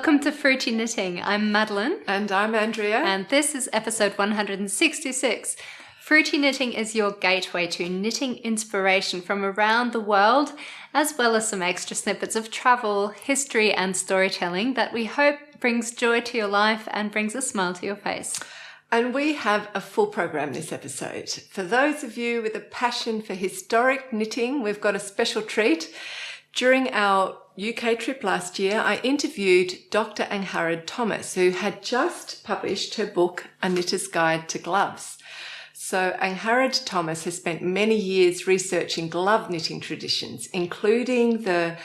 Welcome to Fruity Knitting. I'm Madeline. And I'm Andrea. And this is episode 166. Fruity Knitting is your gateway to knitting inspiration from around the world, as well as some extra snippets of travel, history, and storytelling that we hope brings joy to your life and brings a smile to your face. And we have a full program this episode. For those of you with a passion for historic knitting, we've got a special treat. During our UK trip last year, I interviewed Dr. Angharad Thomas, who had just published her book, A Knitter's Guide to Gloves. So Angharad Thomas has spent many years researching glove knitting traditions, including the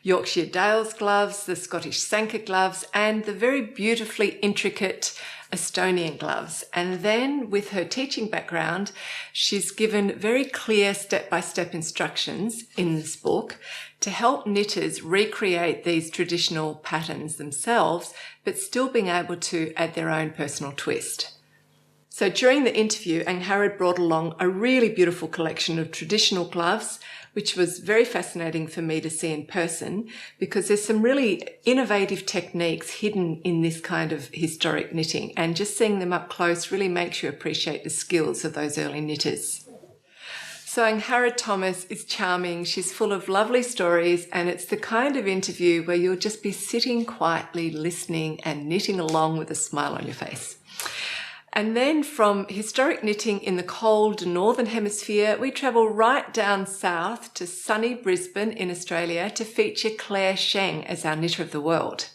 Yorkshire Dales gloves, the Scottish Sanker gloves, and the very beautifully intricate Estonian gloves. And then with her teaching background, she's given very clear step-by-step instructions in this book to help knitters recreate these traditional patterns themselves, but still being able to add their own personal twist. So during the interview, Angharad brought along a really beautiful collection of traditional gloves, which was very fascinating for me to see in person because there's some really innovative techniques hidden in this kind of historic knitting, and just seeing them up close really makes you appreciate the skills of those early knitters. So Angharad Thomas is charming, she's full of lovely stories, and it's the kind of interview where you'll just be sitting quietly listening and knitting along with a smile on your face. And then from historic knitting in the cold northern hemisphere, we travel right down south to sunny Brisbane in Australia to feature Clare Sheng as our knitter of the world.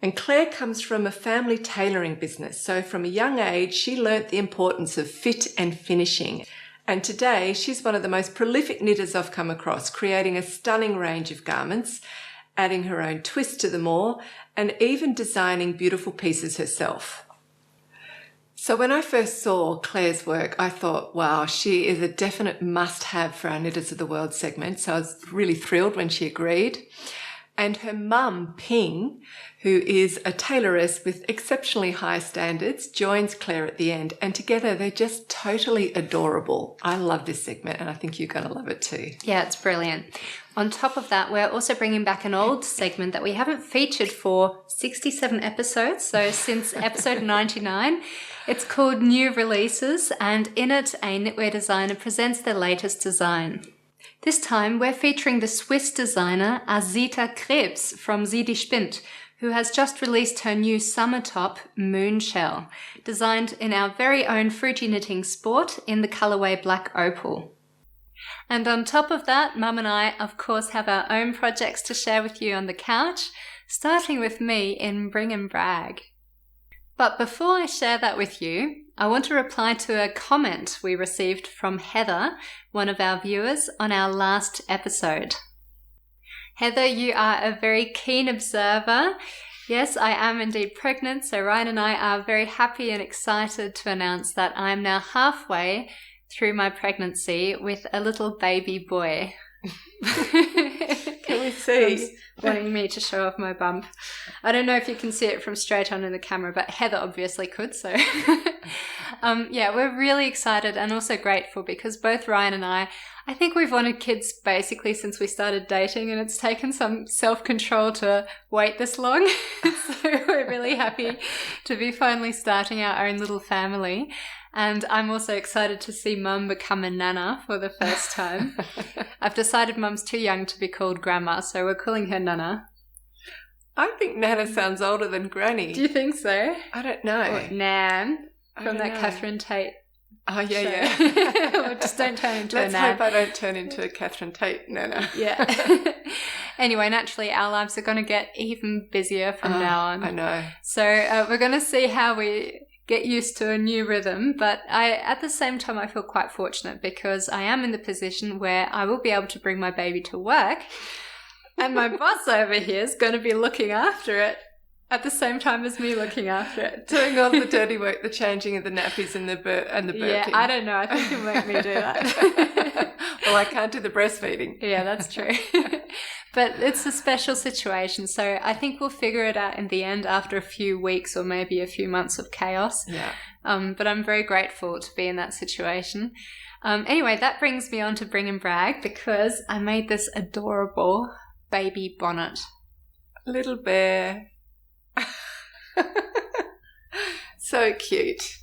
And Clare comes from a family tailoring business, so from a young age she learnt the importance of fit and finishing. And today she's one of the most prolific knitters I've come across, creating a stunning range of garments, adding her own twist to them all, and even designing beautiful pieces herself. So when I first saw Clare's work, I thought, wow, she is a definite must-have for our Knitters of the World segment. So I was really thrilled when she agreed. And her mum, Ping, who is a tailoress with exceptionally high standards, joins Clare at the end. And together they're just totally adorable. I love this segment and I think you're going to love it too. Yeah, it's brilliant. On top of that, we're also bringing back an old segment that we haven't featured for 67 episodes. So since episode 99, it's called New Releases, and in it, a knitwear designer presents their latest design. This time, we're featuring the Swiss designer Azita Krebs from Sidispinnt, who has just released her new summer top, Moonshell, designed in our very own fruity knitting sport in the colourway Black Opal. And on top of that, Mum and I, of course, have our own projects to share with you on the couch, starting with me in Bring and Brag. But before I share that with you, I want to reply to a comment we received from Heather, one of our viewers, on our last episode. Heather, you are a very keen observer. Yes, I am indeed pregnant, so Ryan and I are very happy and excited to announce that I am now halfway through my pregnancy with a little baby boy. Can we see? Wanting me to show off my bump. I don't know if you can see it from straight on in the camera, but Heather obviously could, so yeah, we're really excited and also grateful because both Ryan and I think we've wanted kids basically since we started dating, and it's taken some self-control to wait this long. So we're really happy to be finally starting our own little family. And I'm also excited to see Mum become a nana for the first time. I've decided Mum's too young to be called Grandma, so we're calling her Nana. I think Nana sounds older than Granny. Do you think so? I don't know. Or Nan, from that Catherine Tate. Oh, yeah, show. yeah. Well, just don't turn into Let's a Nan. hope I don't turn into a Catherine Tate Nana. Yeah. Anyway, naturally, our lives are going to get even busier from now on. I know. So we're going to see how we get used to a new rhythm, but at the same time I feel quite fortunate because I am in the position where I will be able to bring my baby to work and my boss over here is going to be looking after it at the same time as me looking after it. Doing all the dirty work, the changing of the nappies and the burping. Yeah, I don't know. I think you'll make me do that. Well, I can't do the breastfeeding. Yeah, that's true. But it's a special situation, so I think we'll figure it out in the end after a few weeks or maybe a few months of chaos. Yeah. But I'm very grateful to be in that situation. Anyway, that brings me on to Bring and Brag because I made this adorable baby bonnet. Little bear. So cute.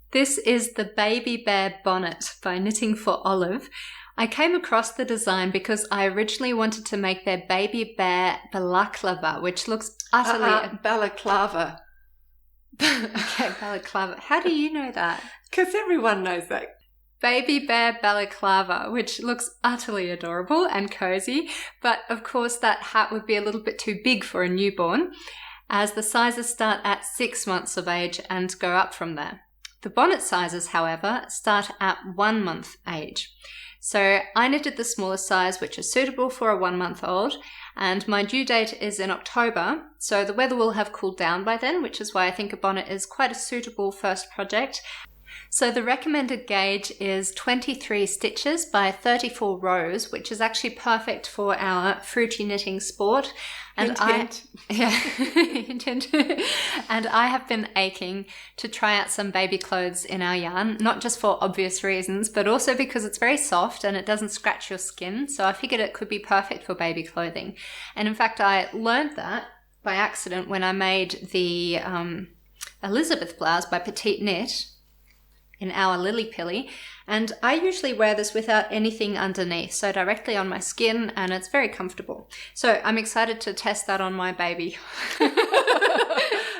This is the Baby Bear Bonnet by Knitting for Olive. I came across the design because I originally wanted to make their Baby Bear balaclava, which looks utterly... balaclava. Okay, balaclava. How do you know that? Because everyone knows that. Baby Bear balaclava, which looks utterly adorable and cozy, but of course that hat would be a little bit too big for a newborn, as the sizes start at 6 months of age and go up from there. The bonnet sizes, however, start at 1 month age. So I knitted the smallest size, which is suitable for a 1-month-old, and my due date is in October, so the weather will have cooled down by then, which is why I think a bonnet is quite a suitable first project. So the recommended gauge is 23 stitches by 34 rows, which is actually perfect for our fruity knitting sport. And hint. Hint, hint. And I have been aching to try out some baby clothes in our yarn, not just for obvious reasons, but also because it's very soft and it doesn't scratch your skin. So I figured it could be perfect for baby clothing. And in fact, I learned that by accident when I made the Elizabeth blouse by Petite Knit in our Lily Pilly, and I usually wear this without anything underneath, so directly on my skin, and it's very comfortable. So I'm excited to test that on my baby.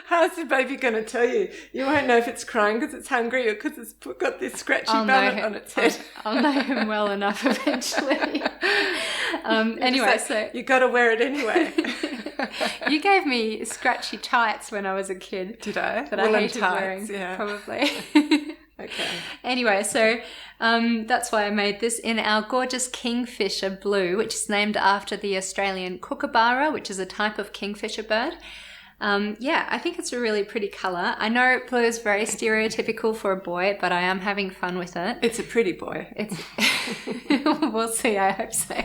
How's the baby going to tell you? You won't know if it's crying because it's hungry or because it's got this scratchy bonnet on its head. I'll know him well enough eventually. Anyway, so you got to wear it anyway. You gave me scratchy tights when I was a kid. Did I? That Woolen I hated tights, wearing, yeah. probably. Okay. Anyway, so that's why I made this in our gorgeous kingfisher blue, which is named after the Australian kookaburra, which is a type of kingfisher bird. Yeah, I think it's a really pretty colour. I know blue is very stereotypical for a boy, but I am having fun with it. It's a pretty boy. It's We'll see, I hope so.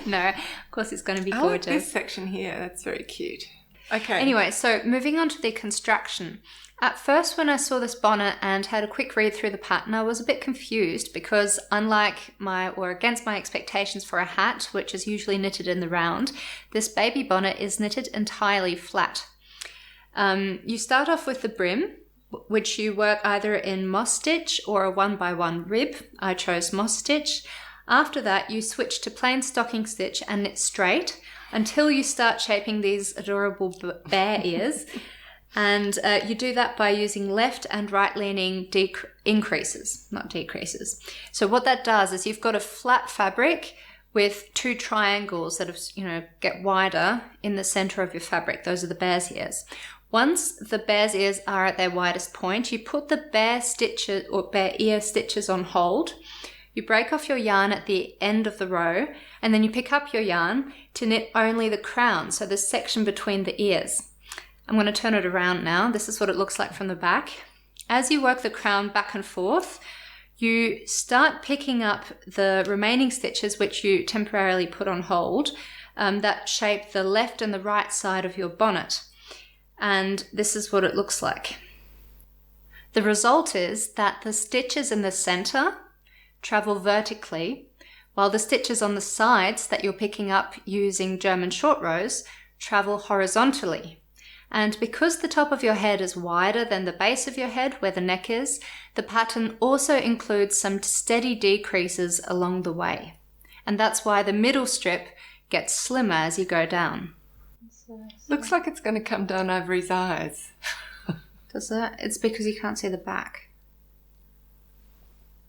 No, of course it's going to be gorgeous. I like this section here. That's very cute. Okay. Anyway, so moving on to the construction. At first, when I saw this bonnet and had a quick read through the pattern, I was a bit confused because against my expectations for a hat, which is usually knitted in the round, this baby bonnet is knitted entirely flat. You start off with the brim, which you work either in moss stitch or a 1x1 rib. I chose moss stitch. After that, you switch to plain stocking stitch and knit straight until you start shaping these adorable bear ears. And you do that by using left and right leaning increases, not decreases. So what that does is you've got a flat fabric with 2 triangles that get wider in the center of your fabric. Those are the bear's ears. Once the bear's ears are at their widest point, you put the bear stitches or bear ear stitches on hold. You break off your yarn at the end of the row, and then you pick up your yarn to knit only the crown, so the section between the ears. I'm going to turn it around now. This is what it looks like from the back. As you work the crown back and forth, you start picking up the remaining stitches, which you temporarily put on hold, that shape the left and the right side of your bonnet. And this is what it looks like. The result is that the stitches in the center travel vertically, while the stitches on the sides that you're picking up using German short rows travel horizontally. And because the top of your head is wider than the base of your head where the neck is, the pattern also includes some steady decreases along the way. And that's why the middle strip gets slimmer as you go down. Looks like it's going to come down over his eyes. Does it? It's because you can't see the back.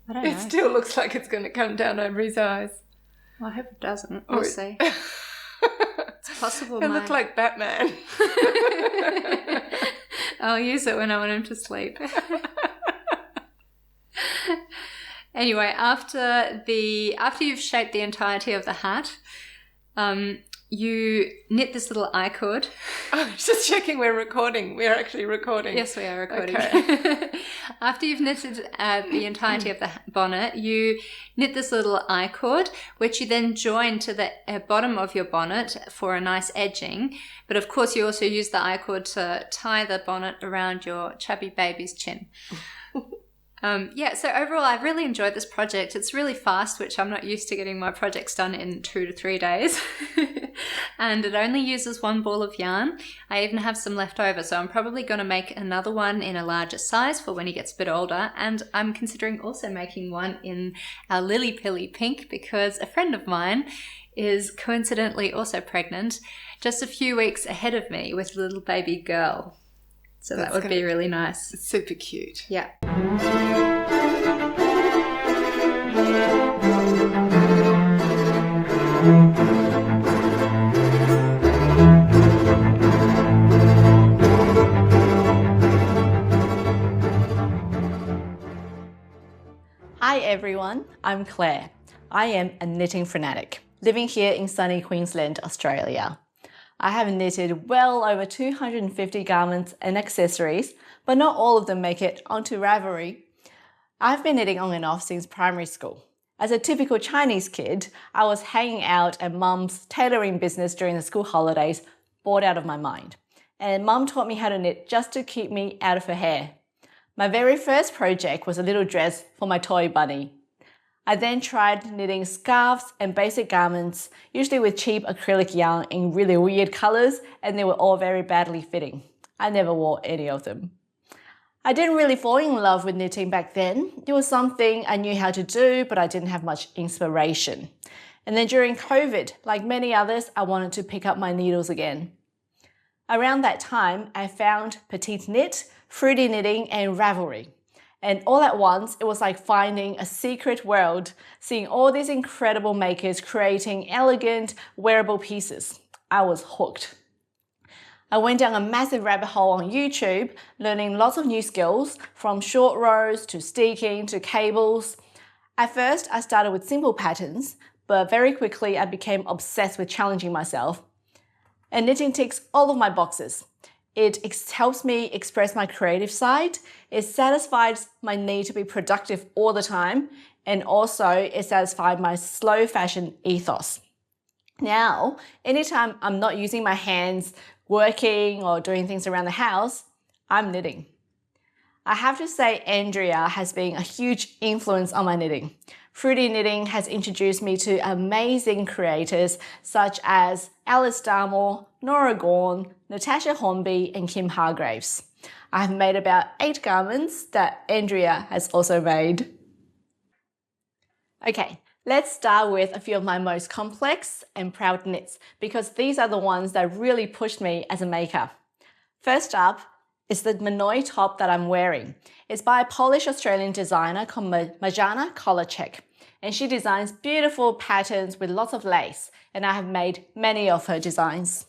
I don't know. It still looks like it's going to come down over his eyes. Well, I hope it doesn't. We'll see. It's possible. It looked like Batman. I'll use it when I want him to sleep. Anyway, after you've shaped the entirety of the hat, you knit this little I-cord. Oh, just checking we're recording. We're actually recording. Yes, we are recording. Okay. After you've knitted the entirety of the bonnet, you knit this little I-cord, which you then join to the bottom of your bonnet for a nice edging. But of course, you also use the I-cord to tie the bonnet around your chubby baby's chin. So overall, I've really enjoyed this project. It's really fast, which I'm not used to getting my projects done in 2 to 3 days. And it only uses 1 ball of yarn. I even have some left over, so I'm probably going to make another one in a larger size for when he gets a bit older. And I'm considering also making one in our Lily Pilly pink because a friend of mine is coincidentally also pregnant just a few weeks ahead of me with a little baby girl. So that would be really nice. Super cute. Yeah. Hi everyone, I'm Claire. I am a knitting fanatic, living here in sunny Queensland, Australia. I have knitted well over 250 garments and accessories, but not all of them make it onto Ravelry. I've been knitting on and off since primary school. As a typical Chinese kid, I was hanging out at Mum's tailoring business during the school holidays, bored out of my mind. And Mum taught me how to knit just to keep me out of her hair. My very first project was a little dress for my toy bunny. I then tried knitting scarves and basic garments, usually with cheap acrylic yarn in really weird colours, and they were all very badly fitting. I never wore any of them. I didn't really fall in love with knitting back then. It was something I knew how to do, but I didn't have much inspiration. And then during COVID, like many others, I wanted to pick up my needles again. Around that time, I found Petite Knit, Fruity Knitting and Ravelry. And all at once, it was like finding a secret world, seeing all these incredible makers creating elegant, wearable pieces. I was hooked. I went down a massive rabbit hole on YouTube, learning lots of new skills, from short rows to sticking to cables. At first, I started with simple patterns, but very quickly I became obsessed with challenging myself. And knitting ticks all of my boxes. It helps me express my creative side, it satisfies my need to be productive all the time, and also it satisfies my slow fashion ethos. Now, anytime I'm not using my hands, working or doing things around the house, I'm knitting. I have to say Andrea has been a huge influence on my knitting. Fruity Knitting has introduced me to amazing creators such as Alice Darmore, Nora Gorn, Natasha Hornby and Kim Hargraves. I have made about 8 garments that Andrea has also made. Okay, let's start with a few of my most complex and proud knits because these are the ones that really pushed me as a maker. First up is the Monoy top that I'm wearing. It's by a Polish Australian designer called Majana Kolacek, and she designs beautiful patterns with lots of lace, and I have made many of her designs.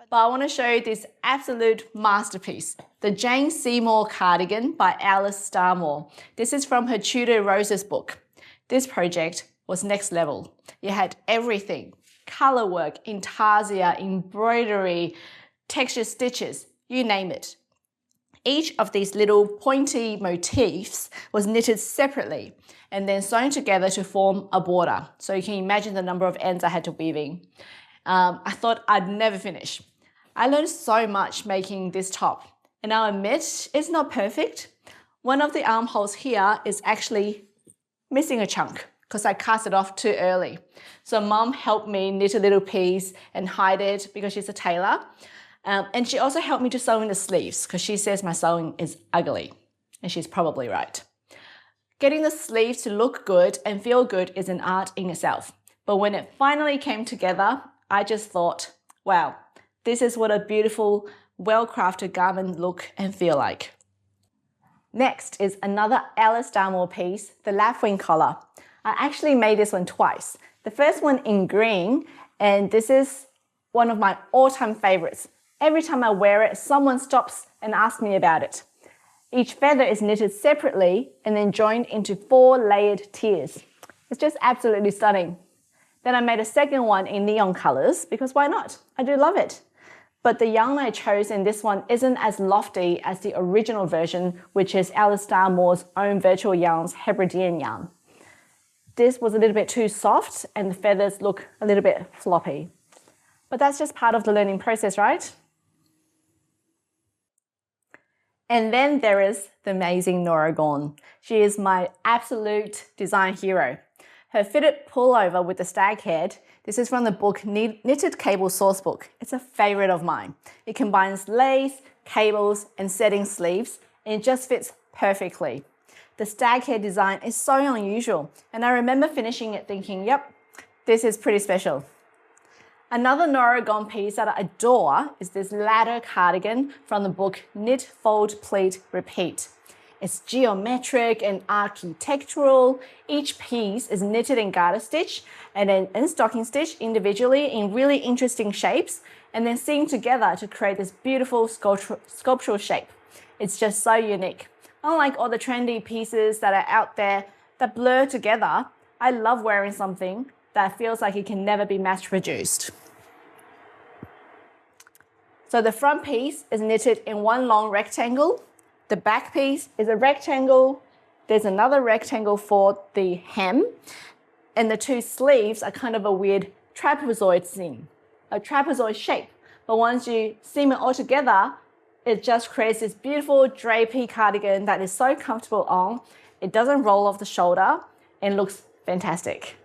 But I want to show you this absolute masterpiece, the Jane Seymour cardigan by Alice Darmore. This is from her Tudor Roses book. This project was next level. It had everything: color work, intarsia, embroidery, texture stitches, you name it. Each of these little pointy motifs was knitted separately and then sewn together to form a border. So you can imagine the number of ends I had to weave in. I thought I'd never finish. I learned so much making this top, and I'll admit it's not perfect. One of the armholes here is actually missing a chunk because I cast it off too early. So Mum helped me knit a little piece and hide it because she's a tailor. And she also helped me to sew in the sleeves because she says my sewing is ugly, and she's probably right. Getting the sleeves to look good and feel good is an art in itself. But when it finally came together, I just thought, wow, this is what a beautiful, well-crafted garment look and feel like. Next is another Alice Darmore piece, the lapwing collar. I actually made this one twice. The first one in green, and this is one of my all-time favorites. Every time I wear it, someone stops and asks me about it. Each feather is knitted separately and then joined into 4 layered tiers. It's just absolutely stunning. Then I made a second one in neon colors because why not? I do love it. But the yarn I chose in this one isn't as lofty as the original version, which is Alice Darmore's own virtual yarn's Hebridean yarn. This was a little bit too soft and the feathers look a little bit floppy. But that's just part of the learning process, right? And then there is the amazing Nora Gorn. She is my absolute design hero. Her fitted pullover with the stag head, this is from the book Knitted Cable Sourcebook. It's a favorite of mine. It combines lace, cables, and setting sleeves, and it just fits perfectly. The stag head design is so unusual, and I remember finishing it thinking, yep, this is pretty special. Another Nora Gorn piece that I adore is this ladder cardigan from the book Knit, Fold, Pleat, Repeat. It's geometric and architectural. Each piece is knitted in garter stitch and then in stocking stitch individually in really interesting shapes and then seamed together to create this beautiful sculptural shape. It's just so unique. Unlike all the trendy pieces that are out there that blur together, I love wearing something that feels like it can never be mass produced. So the front piece is knitted in one long rectangle. The back piece is a rectangle. There's another rectangle for the hem. And the two sleeves are kind of a weird trapezoid seam, a trapezoid shape. But once you seam it all together, it just creates this beautiful drapey cardigan that is so comfortable on. It doesn't roll off the shoulder and looks fantastic.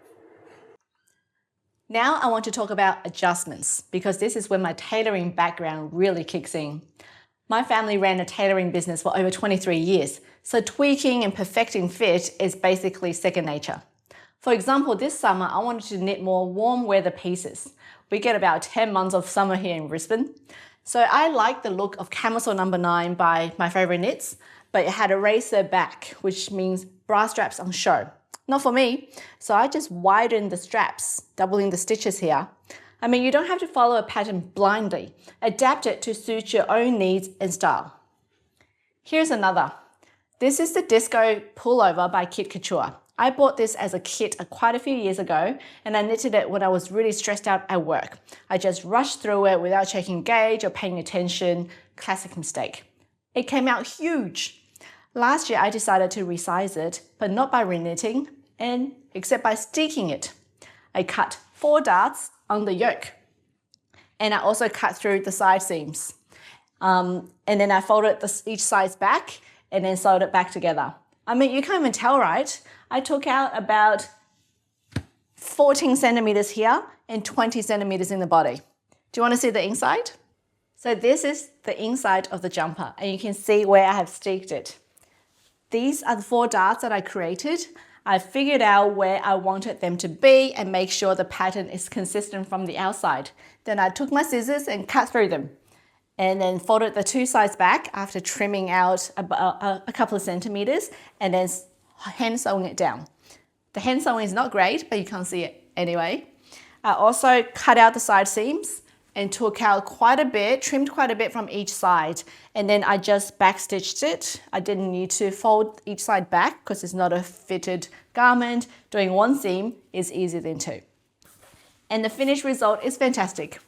Now I want to talk about adjustments because this is where my tailoring background really kicks in. My family ran a tailoring business for over 23 years, so tweaking and perfecting fit is basically second nature. For example, this summer I wanted to knit more warm weather pieces. We get about 10 months of summer here in Brisbane. So I like the look of Camisole No. 9 by My Favourite Knits, but it had a racer back, which means bra straps on show. Not for me, so I just widened the straps, doubling the stitches here. I mean, you don't have to follow a pattern blindly. Adapt it to suit your own needs and style. Here's another. This is the Disco Pullover by Kit Couture. I bought this as a kit quite a few years ago, and I knitted it when I was really stressed out at work. I just rushed through it without checking gauge or paying attention. Classic mistake. It came out huge. Last year, I decided to resize it, but not by reknitting, except by sticking it. I cut 4 darts on the yoke, and I also cut through the side seams. And then I folded each side back and then sewed it back together. I mean, you can't even tell, right? I took out about 14 centimeters here and 20 centimeters in the body. Do you want to see the inside? So this is the inside of the jumper, and you can see where I have sticked it. These are the 4 darts that I created. I figured out where I wanted them to be and make sure the pattern is consistent from the outside. Then I took my scissors and cut through them and then folded the 2 sides back after trimming out a couple of centimeters and then hand sewing it down. The hand sewing is not great, but you can't see it anyway. I also cut out the side seams and took out quite a bit, trimmed quite a bit from each side. And then I just backstitched it. I didn't need to fold each side back because it's not a fitted garment. Doing 1 seam is easier than 2. And the finished result is fantastic.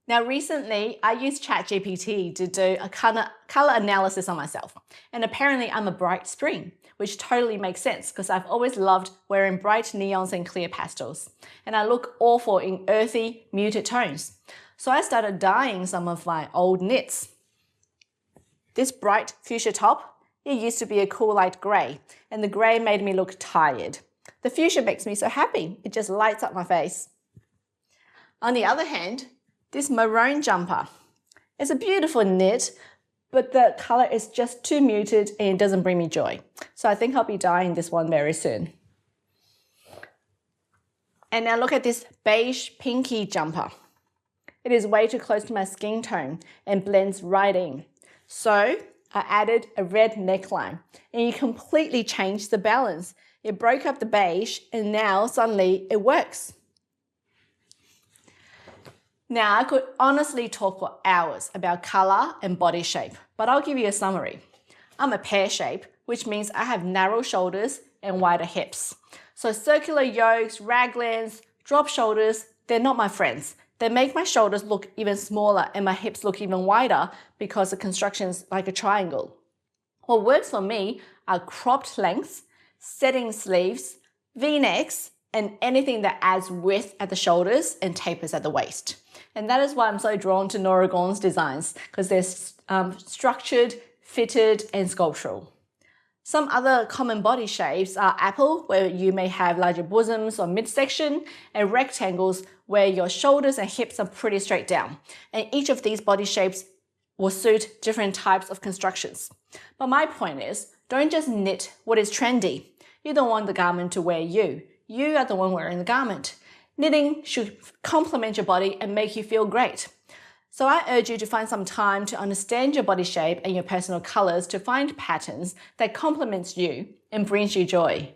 Now recently, I used ChatGPT to do a color analysis on myself. And apparently I'm a bright spring, which totally makes sense because I've always loved wearing bright neons and clear pastels. And I look awful in earthy, muted tones. So I started dyeing some of my old knits. This bright fuchsia top, it used to be a cool light grey, and the grey made me look tired. The fuchsia makes me so happy, it just lights up my face. On the other hand, this maroon jumper. It's a beautiful knit, but the color is just too muted and it doesn't bring me joy. So I think I'll be dyeing this one very soon. And now look at this beige pinky jumper. It is way too close to my skin tone and blends right in. So I added a red neckline and it completely changed the balance. It broke up the beige and now suddenly it works. Now, I could honestly talk for hours about color and body shape, but I'll give you a summary. I'm a pear shape, which means I have narrow shoulders and wider hips. So circular yokes, raglans, drop shoulders, they're not my friends. They make my shoulders look even smaller and my hips look even wider because the construction's like a triangle. What works for me are cropped lengths, setting sleeves, V-necks, and anything that adds width at the shoulders and tapers at the waist. And that is why I'm so drawn to Nora Gorn's designs, because they're structured, fitted, and sculptural. Some other common body shapes are apple, where you may have larger bosoms or midsection, and rectangles, where your shoulders and hips are pretty straight down. And each of these body shapes will suit different types of constructions. But my point is, don't just knit what is trendy. You don't want the garment to wear you. You are the one wearing the garment. Knitting should complement your body and make you feel great. So I urge you to find some time to understand your body shape and your personal colors to find patterns that complements you and brings you joy.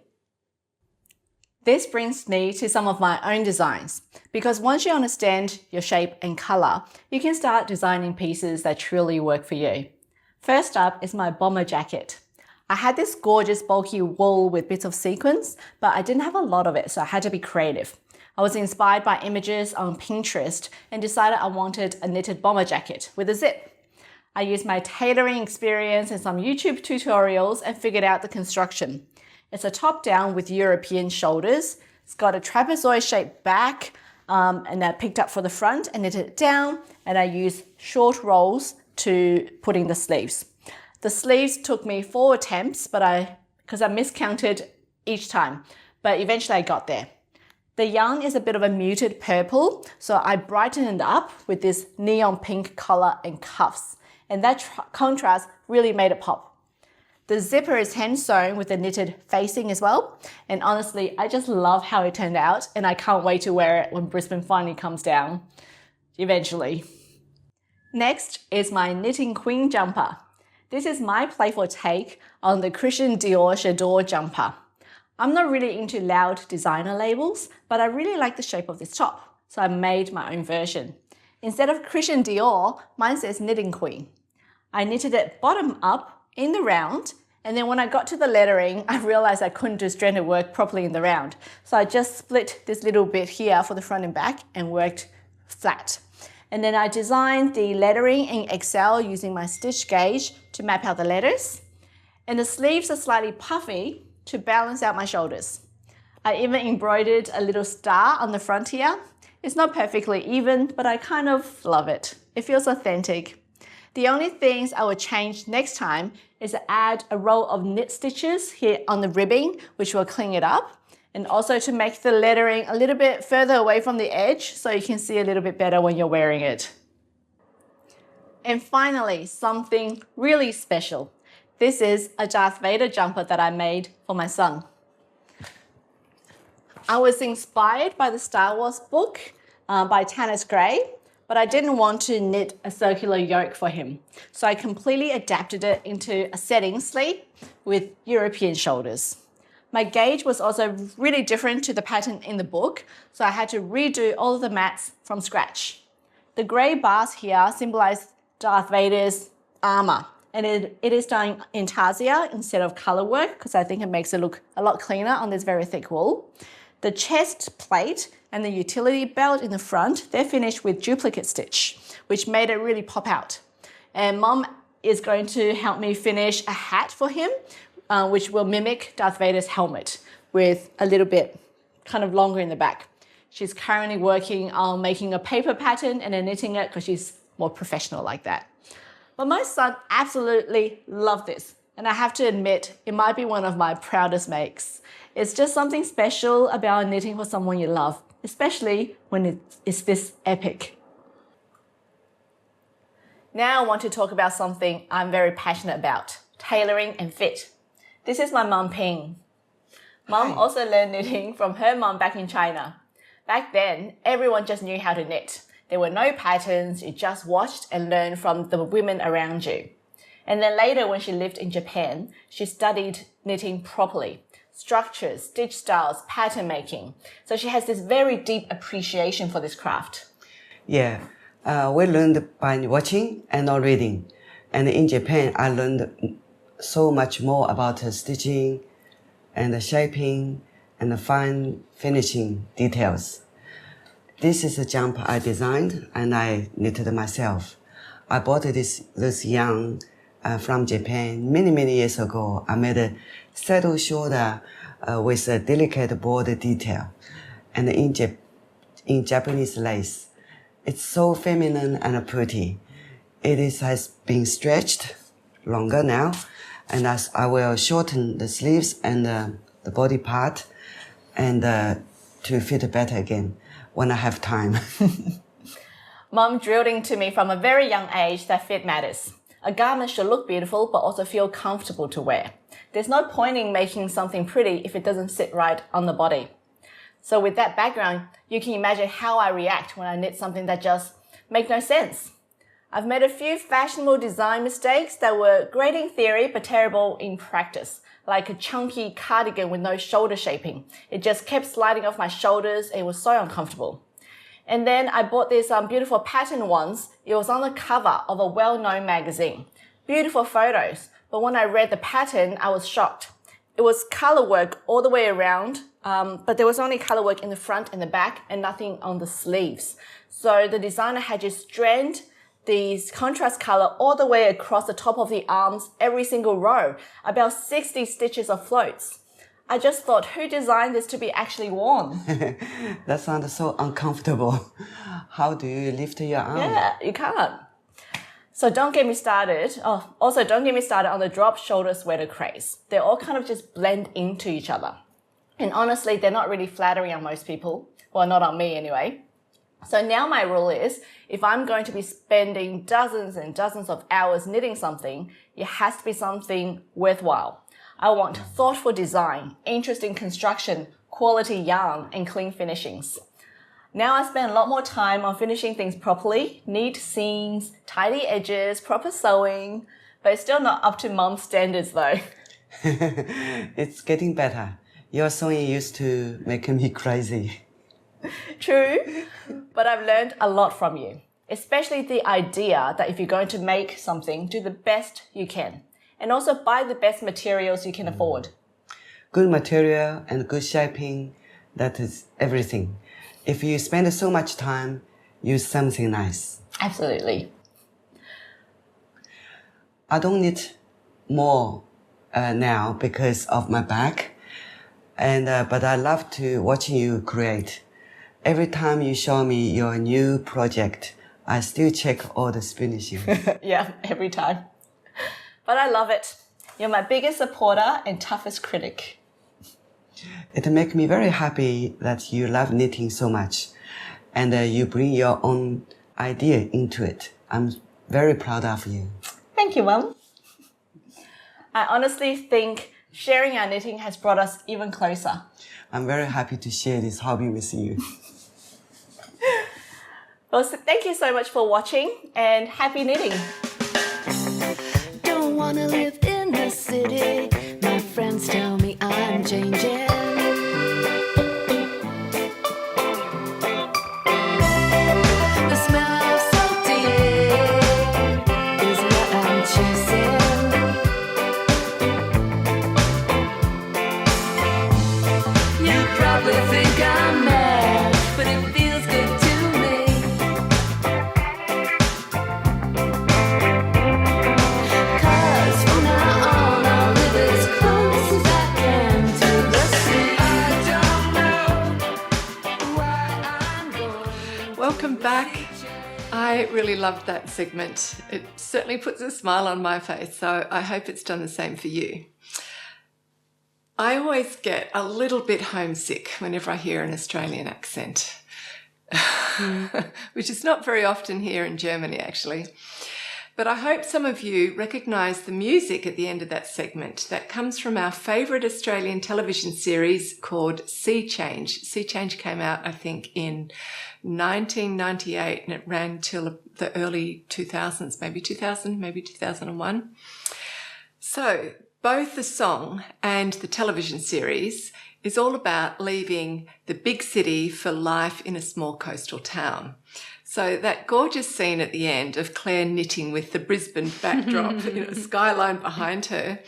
This brings me to some of my own designs, because once you understand your shape and color, you can start designing pieces that truly work for you. First up is my bomber jacket. I had this gorgeous bulky wool with bits of sequins, but I didn't have a lot of it, so I had to be creative. I was inspired by images on Pinterest and decided I wanted a knitted bomber jacket with a zip. I used my tailoring experience and some YouTube tutorials and figured out the construction. It's a top down with European shoulders. It's got a trapezoid shaped back, and I picked up for the front and knitted it down, and I used short rolls to put in the sleeves. The sleeves took me 4 attempts, because I miscounted each time, but eventually I got there. The yarn is a bit of a muted purple, so I brightened it up with this neon pink collar and cuffs, and that contrast really made it pop. The zipper is hand sewn with a knitted facing as well, and honestly, I just love how it turned out, and I can't wait to wear it when Brisbane finally comes down, eventually. Next is my Knitting Queen jumper. This is my playful take on the Christian Dior J'adore jumper. I'm not really into loud designer labels, but I really like the shape of this top, so I made my own version. Instead of Christian Dior, mine says Knitting Queen. I knitted it bottom up in the round, and then when I got to the lettering, I realized I couldn't do stranded work properly in the round. So I just split this little bit here for the front and back and worked flat. And then I designed the lettering in Excel using my stitch gauge to map out the letters. And the sleeves are slightly puffy to balance out my shoulders. I even embroidered a little star on the front here. It's not perfectly even, but I kind of love it. It feels authentic. The only things I would change next time is to add a row of knit stitches here on the ribbing, which will clean it up, and also to make the lettering a little bit further away from the edge so you can see a little bit better when you're wearing it. And finally, something really special. This is a Darth Vader jumper that I made for my son. I was inspired by the Star Wars book by Tanis Gray, but I didn't want to knit a circular yoke for him. So I completely adapted it into a setting sleeve with European shoulders. My gauge was also really different to the pattern in the book, so I had to redo all of the mats from scratch. The grey bars here symbolize Darth Vader's armor, and it is done in tarsia instead of color work because I think it makes it look a lot cleaner on this very thick wool. The chest plate and the utility belt in the front, they're finished with duplicate stitch, which made it really pop out. And Mom is going to help me finish a hat for him, which will mimic Darth Vader's helmet with a little bit kind of longer in the back. She's currently working on making a paper pattern and then knitting it because she's more professional like that. But my son absolutely loved this. And I have to admit, it might be one of my proudest makes. It's just something special about knitting for someone you love, especially when it's this epic. Now I want to talk about something I'm very passionate about, tailoring and fit. This is my mum Ping. Mum also learned knitting from her mum back in China. Back then, everyone just knew how to knit. There were no patterns, you just watched and learned from the women around you. And then later when she lived in Japan, she studied knitting properly. Structures, stitch styles, pattern making. So she has this very deep appreciation for this craft. Yeah, we learned by watching and not reading. And in Japan, I learned so much more about stitching and the shaping and the fine finishing details. This is a jumper I designed and I knitted myself. I bought this yarn from Japan many years ago. I made a saddle shoulder with a delicate border detail and in Japanese lace. It's so feminine and pretty. Has been stretched longer now, and as I will shorten the sleeves and the body part, and to fit better again when I have time. Mum drilled into me from a very young age that fit matters. A garment should look beautiful but also feel comfortable to wear. There's no point in making something pretty if it doesn't sit right on the body. So with that background, you can imagine how I react when I knit something that just makes no sense. I've made a few fashionable design mistakes that were great in theory but terrible in practice, like a chunky cardigan with no shoulder shaping. It just kept sliding off my shoulders and it was so uncomfortable. And then I bought these beautiful pattern ones. It was on the cover of a well-known magazine. Beautiful photos, but when I read the pattern, I was shocked. It was color work all the way around, but there was only color work in the front and the back and nothing on the sleeves. So the designer had just strand these contrast color all the way across the top of the arms, every single row, about 60 stitches of floats. I just thought, who designed this to be actually worn? That sounds so uncomfortable. How do you lift your arm? Yeah, you can't. So don't get me started. Also, don't get me started on the drop shoulder sweater craze. They all kind of just blend into each other. And honestly, they're not really flattering on most people. Well, not on me anyway. So now my rule is, if I'm going to be spending dozens and dozens of hours knitting something, it has to be something worthwhile. I want thoughtful design, interesting construction, quality yarn, and clean finishings. Now I spend a lot more time on finishing things properly, neat seams, tidy edges, proper sewing, but it's still not up to Mum's standards though. It's getting better. Your sewing used to make me crazy. True, but I've learned a lot from you, especially the idea that if you're going to make something, do the best you can. And also buy the best materials you can afford. Good material and good shaping, that is everything. If you spend so much time, use something nice. Absolutely. I don't knit more now because of my back, but I love to watching you create. Every time you show me your new project, I still check all the finishing. Yeah, every time. But I love it. You're my biggest supporter and toughest critic. It makes me very happy that you love knitting so much and you bring your own idea into it. I'm very proud of you. Thank you, Mum. I honestly think sharing our knitting has brought us even closer. I'm very happy to share this hobby with you. Well, thank you so much for watching and happy knitting. Don't wanna live in the city. My friends tell me I'm changing. The smell of salty is what I'm chasing. You probably think I'm mad, but it feels good to me. 'Cause from now on I'll live as close as I can to the sea. I don't know why I'm going. Welcome back. I really loved that segment. It certainly puts a smile on my face, so I hope it's done the same for you. I always get a little bit homesick whenever I hear an Australian accent, which is not very often here in Germany, actually. But I hope some of you recognise the music at the end of that segment that comes from our favourite Australian television series called Sea Change. Sea Change came out, I think, in 1998 and it ran till the early 2000s, maybe 2000, maybe 2001. So both the song and the television series is all about leaving the big city for life in a small coastal town. So that gorgeous scene at the end of Clare knitting with the Brisbane backdrop, skyline behind her,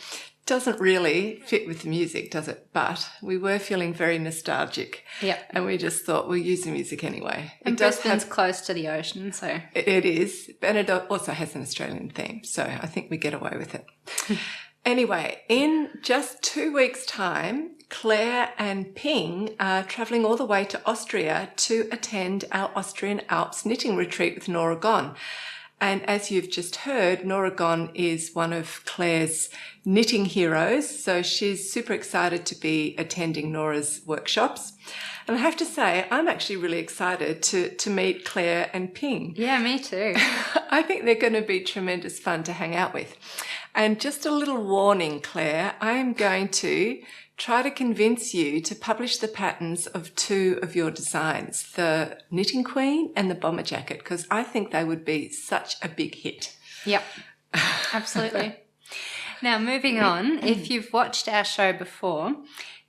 doesn't really fit with the music, does it? But we were feeling very nostalgic. Yep. And we just thought we'll use the music anyway. And Brisbane's close to the ocean, so... It is. And it also has an Australian theme, so I think we get away with it. Anyway, in just 2 weeks' time, Claire and Ping are travelling all the way to Austria to attend our Austrian Alps knitting retreat with Nora Gon. And as you've just heard, Nora Gon is one of Claire's knitting heroes, so she's super excited to be attending Nora's workshops. And I have to say, I'm actually really excited to meet Claire and Ping. Yeah, me too. I think they're going to be tremendous fun to hang out with. And just a little warning, Claire, I am going to try to convince you to publish the patterns of 2 of your designs, the Knitting Queen and the Bomber Jacket, because I think they would be such a big hit. Yep, absolutely. Now, moving on, if you've watched our show before,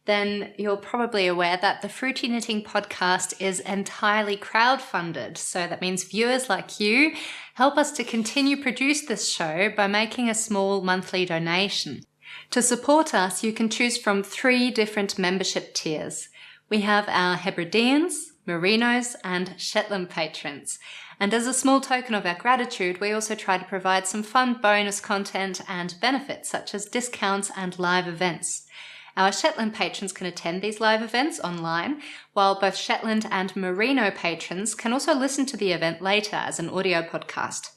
then you're probably aware that the Fruity Knitting podcast is entirely crowdfunded. So that means viewers like you help us to continue produce this show by making a small monthly donation. To support us, you can choose from 3 different membership tiers. We have our Hebrideans, Merinos, and Shetland patrons. And as a small token of our gratitude, we also try to provide some fun bonus content and benefits, such as discounts and live events. Our Shetland patrons can attend these live events online, while both Shetland and Merino patrons can also listen to the event later as an audio podcast.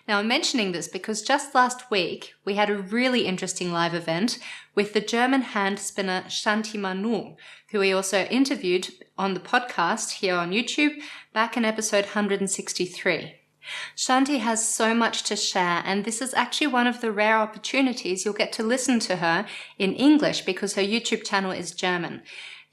Now, I'm mentioning this because just last week we had a really interesting live event with the German hand spinner Shanti Manu, who we also interviewed on the podcast here on YouTube back in episode 163. Shanti has so much to share, and this is actually one of the rare opportunities you'll get to listen to her in English because her YouTube channel is German.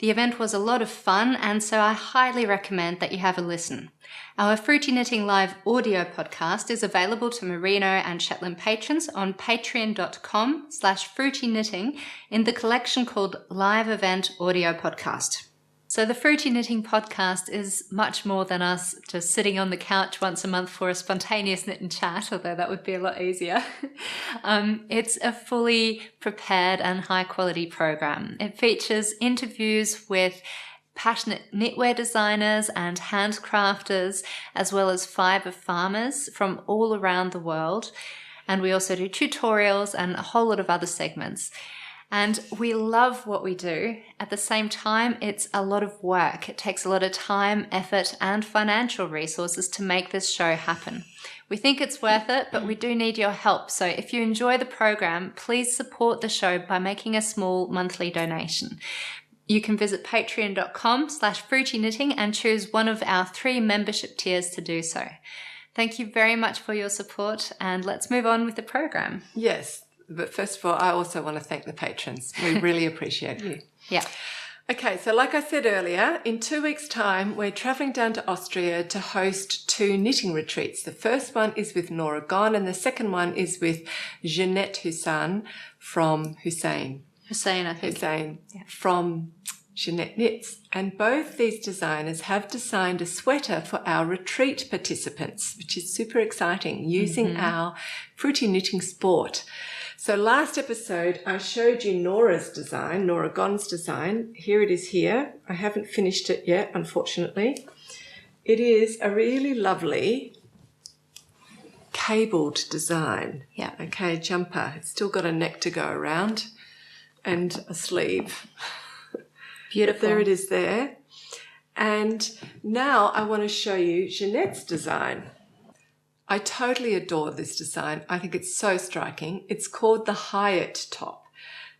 The event was a lot of fun, and so I highly recommend that you have a listen. Our Fruity Knitting Live audio podcast is available to Merino and Shetland patrons on patreon.com/fruityknitting in the collection called Live Event Audio Podcast. So the Fruity Knitting podcast is much more than us just sitting on the couch once a month for a spontaneous knit and chat, although that would be a lot easier. It's a fully prepared and high quality program. It features interviews with passionate knitwear designers and handcrafters, as well as fibre farmers from all around the world. And we also do tutorials and a whole lot of other segments. And we love what we do. At the same time, it's a lot of work. It takes a lot of time, effort, and financial resources to make this show happen. We think it's worth it, but we do need your help. So if you enjoy the program, please support the show by making a small monthly donation. You can visit patreon.com/fruityknitting and choose one of our 3 membership tiers to do so. Thank you very much for your support, and let's move on with the program. Yes, but first of all, I also want to thank the patrons. We really appreciate you. Yeah. Okay, so like I said earlier, in 2 weeks' time, we're travelling down to Austria to host 2 knitting retreats. The first one is with Nora Gon, and the second one is with Jeanette Hussain from Hussain, Hussain, I think. From Jeanette Knits. And both these designers have designed a sweater for our retreat participants, which is super exciting, using our Fruity Knitting Sport. So last episode, I showed you Nora's design, Nora Gon's design. Here it is here. I haven't finished it yet, unfortunately. It is a really lovely cabled design. Yeah. Okay, jumper. It's still got a neck to go around and a sleeve. Beautiful. There it is there. And now I want to show you Jeanette's design. I totally adore this design. I think it's so striking. It's called the Hayat top.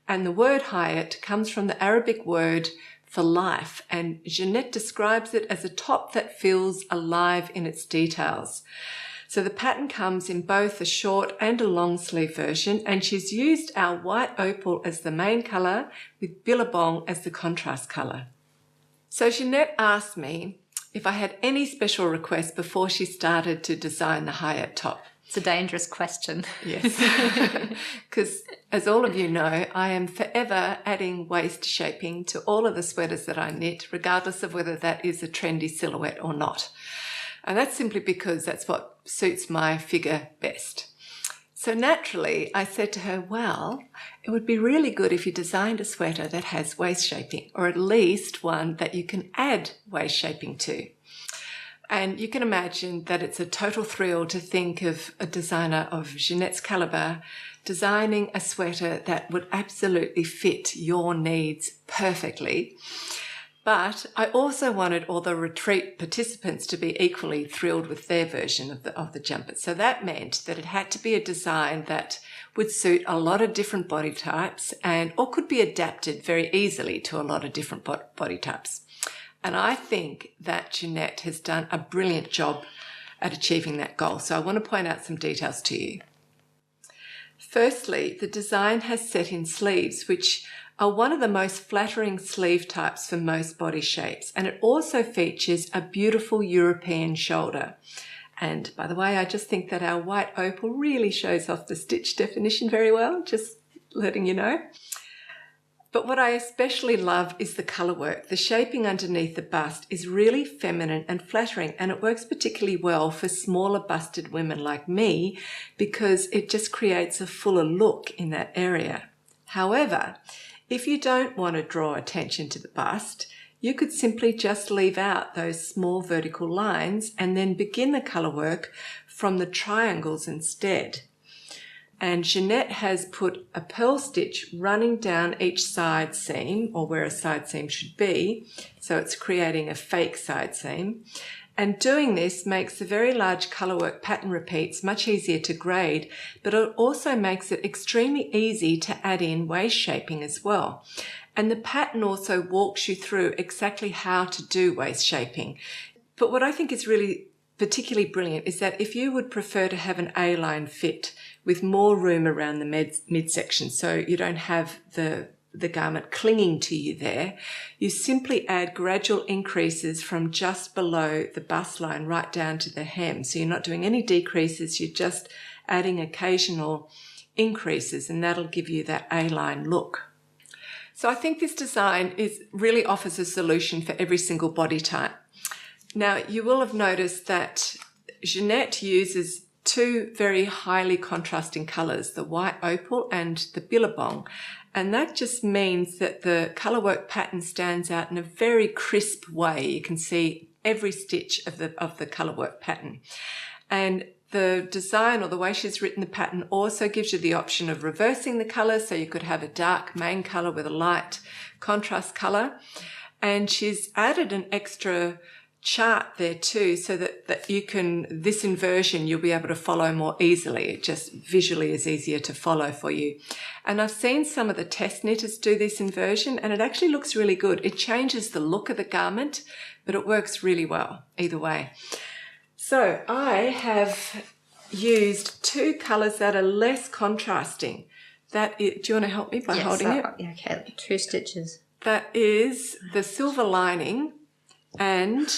And the word Hayat comes from the Arabic word for life. And Jeanette describes it as a top that feels alive in its details. So the pattern comes in both a short and a long sleeve version, and she's used our white opal as the main colour with billabong as the contrast colour. So Jeanette asked me if I had any special requests before she started to design the Hayat top. It's a dangerous question. Yes, because as all of you know, I am forever adding waist shaping to all of the sweaters that I knit, regardless of whether that is a trendy silhouette or not. And that's simply because that's what suits my figure best. So naturally, I said to her, well, it would be really good if you designed a sweater that has waist shaping, or at least one that you can add waist shaping to. And you can imagine that it's a total thrill to think of a designer of Jeanette's caliber designing a sweater that would absolutely fit your needs perfectly. But I also wanted all the retreat participants to be equally thrilled with their version of the jumper. So that meant that it had to be a design that would suit a lot of different body types or could be adapted very easily to a lot of different body types. And I think that Jeanette has done a brilliant job at achieving that goal. So I want to point out some details to you. Firstly, the design has set-in sleeves, which are one of the most flattering sleeve types for most body shapes. And it also features a beautiful European shoulder. And by the way, I just think that our white opal really shows off the stitch definition very well, just letting you know. But what I especially love is the colour work. The shaping underneath the bust is really feminine and flattering, and it works particularly well for smaller busted women like me because it just creates a fuller look in that area. However, if you don't want to draw attention to the bust, you could simply just leave out those small vertical lines and then begin the colour work from the triangles instead. And Jeanette has put a purl stitch running down each side seam, or where a side seam should be, so it's creating a fake side seam. And doing this makes the very large colourwork pattern repeats much easier to grade, but it also makes it extremely easy to add in waist shaping as well. And the pattern also walks you through exactly how to do waist shaping. But what I think is really particularly brilliant is that if you would prefer to have an A-line fit with more room around the midsection, so you don't have the garment clinging to you there, you simply add gradual increases from just below the bust line right down to the hem. So you're not doing any decreases, you're just adding occasional increases, and that'll give you that A-line look. So I think this design really offers a solution for every single body type. Now, you will have noticed that Jeanette uses two very highly contrasting colours, the white opal and the billabong. And that just means that the colourwork pattern stands out in a very crisp way. You can see every stitch of the colourwork pattern. And the design, or the way she's written the pattern, also gives you the option of reversing the colour, so you could have a dark main colour with a light contrast colour. And she's added an extra chart there too, so that you can, this inversion, you'll be able to follow more easily. It just visually is easier to follow for you. And I've seen some of the test knitters do this inversion, and it actually looks really good. It changes the look of the garment, but it works really well either way. So I have used two colours that are less contrasting. Do you want to help me by holding it? Yeah, okay, 2 stitches. That is the silver lining and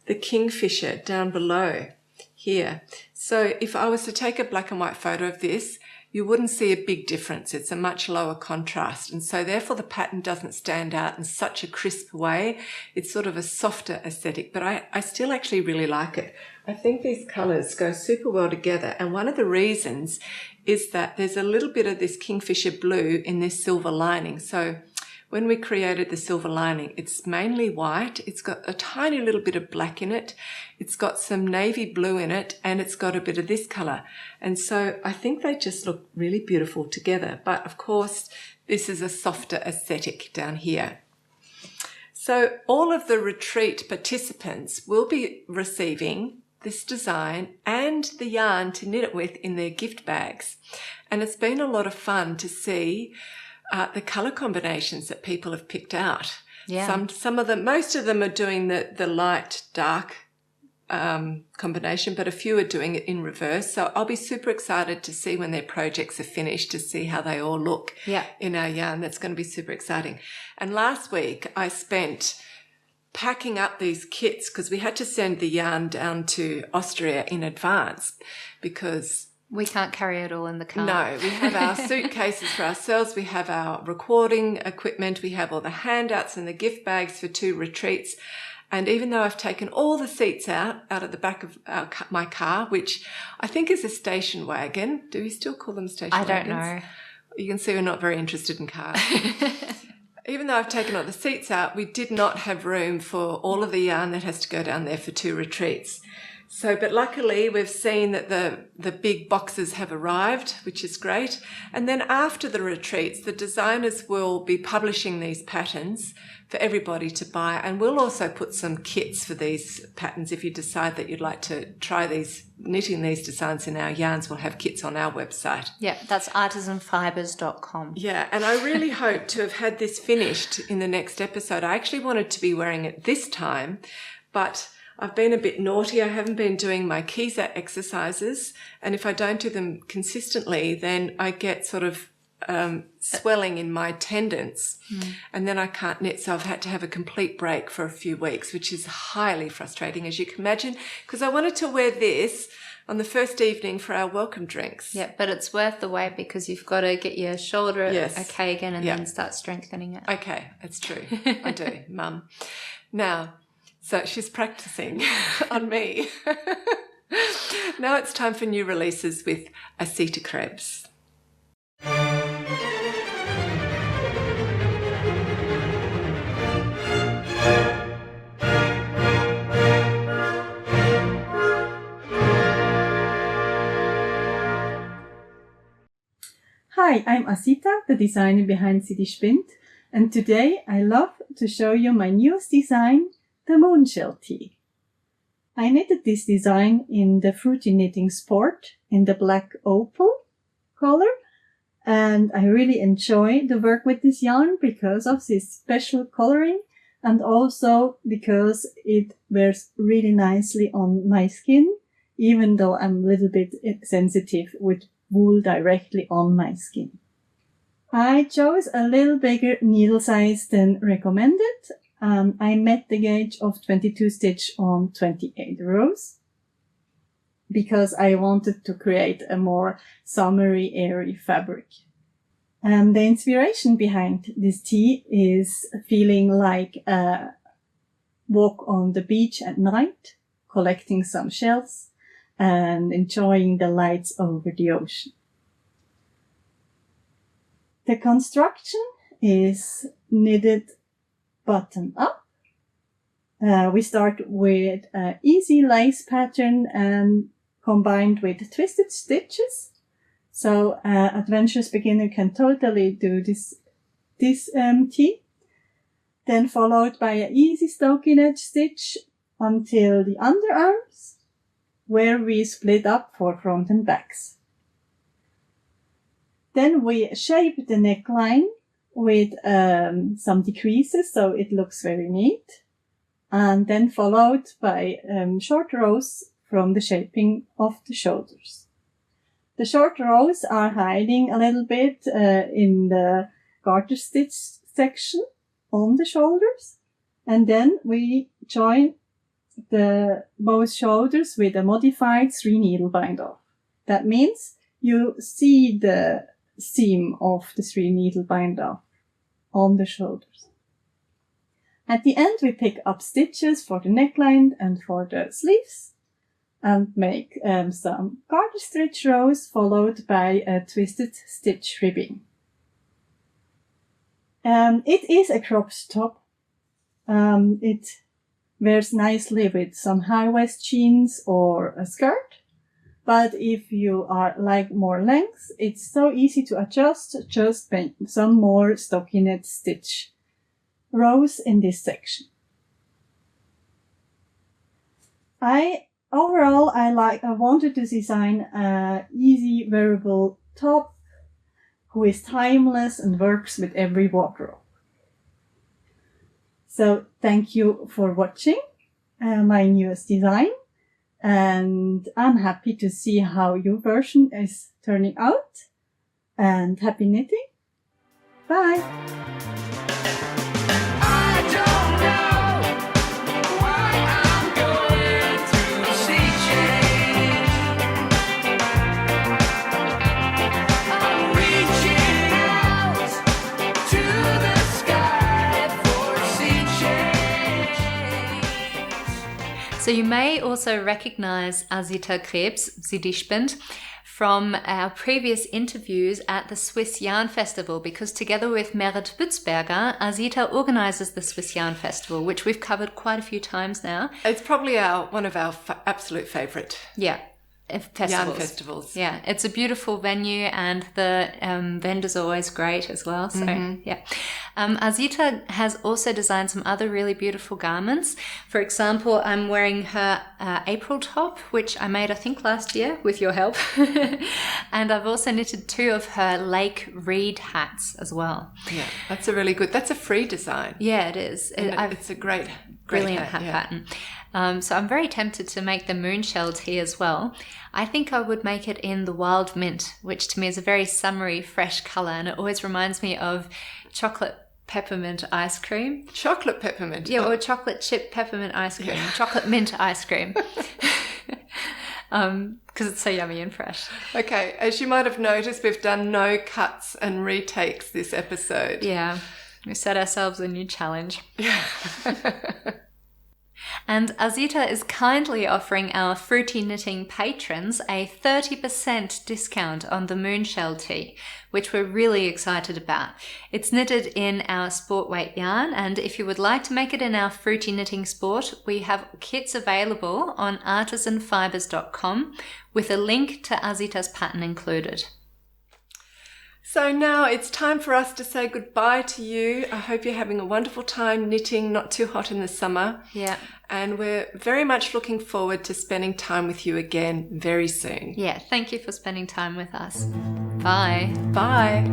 the kingfisher down below here. So if I was to take a black and white photo of this, you wouldn't see a big difference. It's a much lower contrast. And so therefore the pattern doesn't stand out in such a crisp way. It's sort of a softer aesthetic, but I still actually really like it. I think these colours go super well together. And one of the reasons is that there's a little bit of this kingfisher blue in this silver lining. So when we created the silver lining, it's mainly white. It's got a tiny little bit of black in it. It's got some navy blue in it, and it's got a bit of this colour. And so I think they just look really beautiful together. But of course, this is a softer aesthetic down here. So all of the retreat participants will be receiving this design and the yarn to knit it with in their gift bags. And it's been a lot of fun to see the colour combinations that people have picked out. Yeah. Some of them, most of them are doing the light dark combination, but a few are doing it in reverse. So I'll be super excited to see when their projects are finished, to see how they all look in our yarn. That's going to be super exciting. And last week I spent packing up these kits because we had to send the yarn down to Austria in advance because we can't carry it all in the car. No, we have our suitcases for ourselves, we have our recording equipment, we have all the handouts and the gift bags for 2 retreats. And even though I've taken all the seats out of the back of my car, which I think is a station wagon. Do we still call them station wagons? I don't know. You can see we're not very interested in cars. even though I've taken all the seats out, we did not have room for all of the yarn that has to go down there for 2 retreats. So, but luckily we've seen that the big boxes have arrived, which is great. And then after the retreats, the designers will be publishing these patterns for everybody to buy. And we'll also put some kits for these patterns. If you decide that you'd like to try knitting these designs in our yarns, we'll have kits on our website. Yeah, that's artisanfibers.com. Yeah, and I really hope to have had this finished in the next episode. I actually wanted to be wearing it this time, but I've been a bit naughty. I haven't been doing my Keyser exercises, and if I don't do them consistently, then I get sort of swelling in my tendons, and then I can't knit. So I've had to have a complete break for a few weeks, which is highly frustrating, as you can imagine, because I wanted to wear this on the first evening for our welcome drinks. Yeah, but it's worth the wait because you've got to get your shoulder okay again and Yeah. then start strengthening it. Okay, that's true. I do, Mum. Now, so she's practicing on me. Now it's time for new releases with Asita Krebs. Hi, I'm Asita, the designer behind Sidispinnt, and today I love to show you my newest design, the Moonshell tee. I knitted this design in the Fruity Knitting Sport in the black opal color, and I really enjoy the work with this yarn because of this special coloring and also because it wears really nicely on my skin, even though I'm a little bit sensitive with wool directly on my skin. I chose a little bigger needle size than recommended. I met the gauge of 22 stitch on 28 rows because I wanted to create a more summery, airy fabric. The inspiration behind this tee is feeling like a walk on the beach at night, collecting some shells and enjoying the lights over the ocean. The construction is knitted button up. We start with an easy lace pattern and combined with twisted stitches. So adventurous beginner can totally do this tee. Then followed by an easy stockinette stitch until the underarms, where we split up for front and backs. Then we shape the neckline with some decreases so it looks very neat, and then followed by short rows from the shaping of the shoulders. The short rows are hiding a little bit in the garter stitch section on the shoulders, and then we join both shoulders with a modified 3 needle bind off. That means you see the seam of the 3 needle bind off on the shoulders. At the end we pick up stitches for the neckline and for the sleeves and make some garter stitch rows followed by a twisted stitch ribbing. It is a cropped top. It wears nicely with some high waist jeans or a skirt. But if you are like more length, it's so easy to adjust. Just make some more stockinette stitch rows in this section. I wanted to design a easy wearable top who is timeless and works with every wardrobe. So thank you for watching my newest design, and I'm happy to see how your version is turning out, and happy knitting. Bye! I don't know why I'm going through sea change. I'm reaching out to the sky for sea change. So you may also recognize Azita Krebs, Sidispinnt, from our previous interviews at the Swiss Yarn Festival, because together with Merit Butzberger, Azita organizes the Swiss Yarn Festival, which we've covered quite a few times now. It's probably one of our absolute favourite Yeah. Festivals. yarn festivals. Yeah, it's a beautiful venue, and the vendors are always great as well. So yeah, Azita has also designed some other really beautiful garments. For example, I'm wearing her April top, which I made I think last year with your help, and I've also knitted 2 of her lake reed hats as well. Yeah, that's that's a free design. Yeah, it is. It's a great Brilliant hat yeah. pattern. So I'm very tempted to make the Moonshell tea as well. I think I would make it in the wild mint, which to me is a very summery, fresh colour, and it always reminds me of chocolate peppermint ice cream. Chocolate peppermint. Yeah, or chocolate chip peppermint ice cream. Yeah. Chocolate mint ice cream. Because it's so yummy and fresh. Okay, as you might have noticed, we've done no cuts and retakes this episode. Yeah, we set ourselves a new challenge. And Azita is kindly offering our Fruity Knitting patrons a 30% discount on the Moonshell tea, which we're really excited about. It's knitted in our sport weight yarn, and if you would like to make it in our Fruity Knitting Sport, we have kits available on artisanfibers.com with a link to Azita's pattern included. So now it's time for us to say goodbye to you. I hope you're having a wonderful time knitting, not too hot in the summer. Yeah. And we're very much looking forward to spending time with you again very soon. Yeah, thank you for spending time with us. Bye. Bye.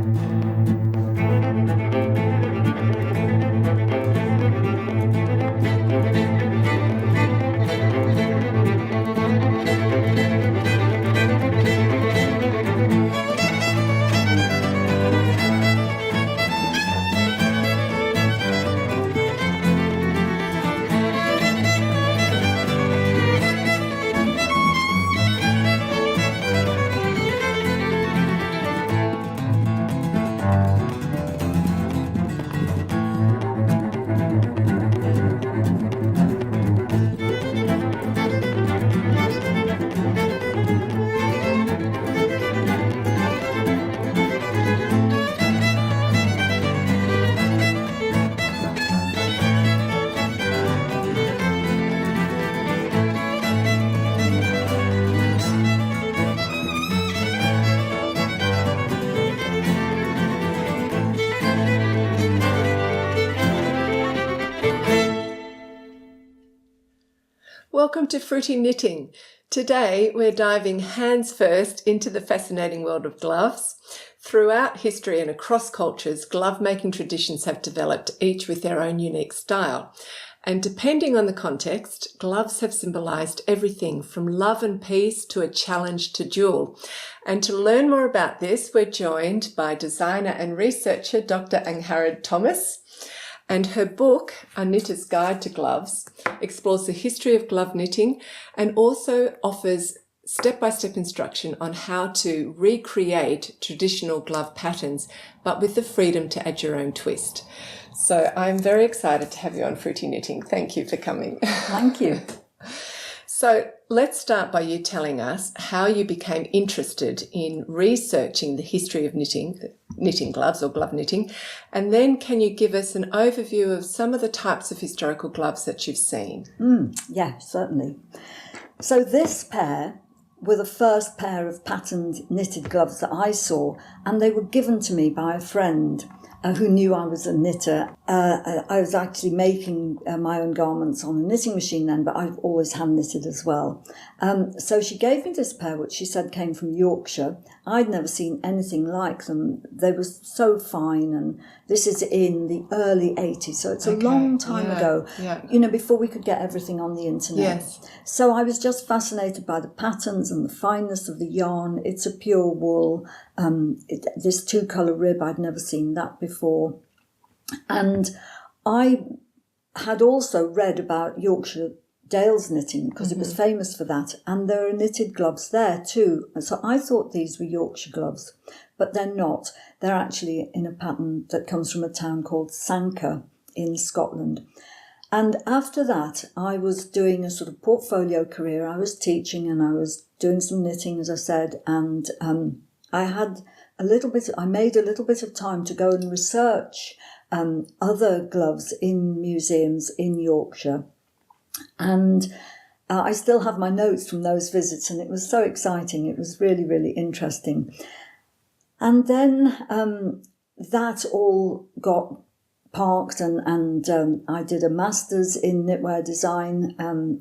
Welcome to Fruity Knitting. Today we're diving hands first into the fascinating world of gloves. Throughout history and across cultures, glove-making traditions have developed, each with their own unique style. And depending on the context, gloves have symbolised everything from love and peace to a challenge to duel. And to learn more about this, we're joined by designer and researcher Dr. Angharad Thomas. And her book, A Knitter's Guide to Gloves, explores the history of glove knitting and also offers step-by-step instruction on how to recreate traditional glove patterns, but with the freedom to add your own twist. So I'm very excited to have you on Fruity Knitting. Thank you for coming. Thank you. So let's start by you telling us how you became interested in researching the history of knitting gloves or glove knitting, and then can you give us an overview of some of the types of historical gloves that you've seen? Yeah, certainly. So this pair were the first pair of patterned knitted gloves that I saw, and they were given to me by a friend who knew I was a knitter. I was actually making my own garments on a knitting machine then, but I've always hand knitted as well. So she gave me this pair, which she said came from Yorkshire. I'd never seen anything like them. They were so fine, and this is in the early 80s, so it's a long time ago, you know, before we could get everything on the internet. Yes. So I was just fascinated by the patterns and the fineness of the yarn. It's a pure wool. This 2-colour rib, I'd never seen that before. And I had also read about Yorkshire Dales knitting because it was famous for that, and there are knitted gloves there too. And so I thought these were Yorkshire gloves, but they're not. They're actually in a pattern that comes from a town called Sanker in Scotland. And after that, I was doing a sort of portfolio career. I was teaching and I was doing some knitting, as I said, and I made a little bit of time to go and research other gloves in museums in Yorkshire. And I still have my notes from those visits, and it was so exciting. It was really, really interesting. And then that all got parked, and I did a master's in knitwear design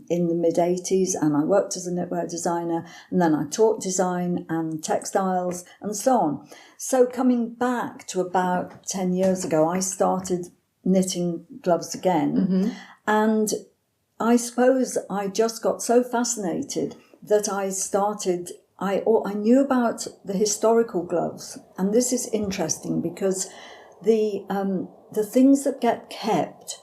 in the mid-80s, and I worked as a knitwear designer, and then I taught design and textiles and so on. So coming back to about 10 years ago, I started knitting gloves again, and I suppose I just got so fascinated that I knew about the historical gloves, and this is interesting because the things that get kept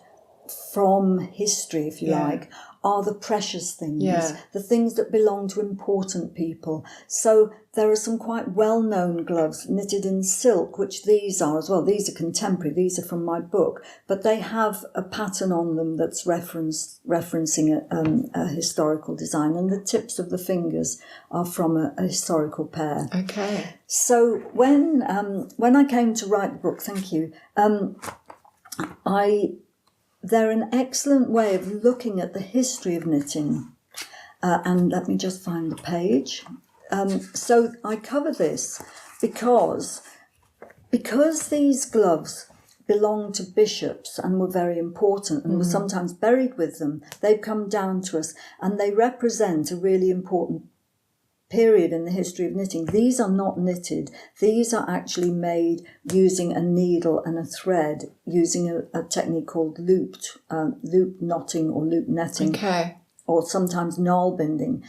from history, if you like, are the precious things, the things that belong to important people. So there are some quite well-known gloves knitted in silk, which these are as well. These are contemporary, these are from my book, but they have a pattern on them that's referencing a historical design, and the tips of the fingers are from a historical pair. Okay. So when I came to write the book, thank you, they're an excellent way of looking at the history of knitting. And let me just find the page. So I cover this because these gloves belonged to bishops and were very important and were sometimes buried with them. They've come down to us, and they represent a really important period in the history of knitting. These are not knitted. These are actually made using a needle and a thread, using a technique called loop knotting or loop netting, or sometimes knarl binding.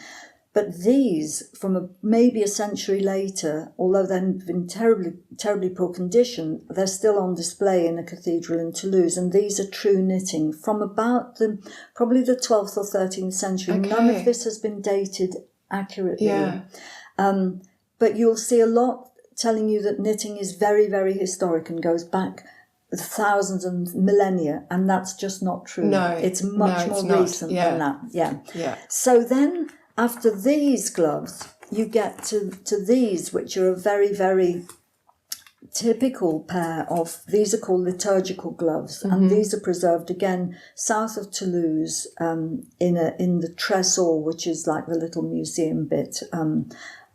But these, from maybe a century later, although they've been terribly poor condition, they're still on display in a cathedral in Toulouse, and these are true knitting from about probably the 12th or 13th century. Okay. None of this has been dated accurately. But you'll see a lot telling you that knitting is very, very historic and goes back thousands and millennia, and that's just not true. No, it's much more recent than that. Yeah. So then after these gloves, you get to these, which are a very, very typical pair of, these are called liturgical gloves, and these are preserved again south of Toulouse in the Tresor, which is like the little museum bit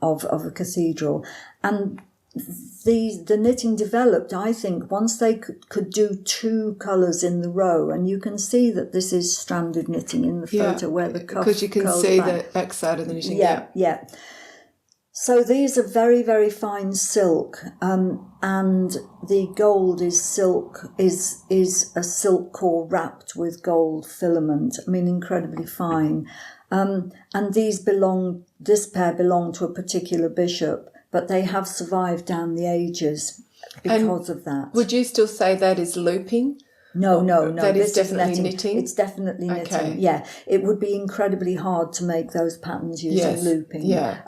of a cathedral. And the knitting developed, I think, once they could do two colours in the row, and you can see that this is stranded knitting in the photo where the cuff because you can curls see back. the backside of the knitting. Yeah. So these are very, very fine silk, and the gold is a silk core wrapped with gold filament. I mean, incredibly fine. And this pair belong to a particular bishop, but they have survived down the ages because of that. Would you still say that is looping? No. That is this definitely knitting? It's definitely knitting. Okay. Yeah, it would be incredibly hard to make those patterns using looping. Yeah.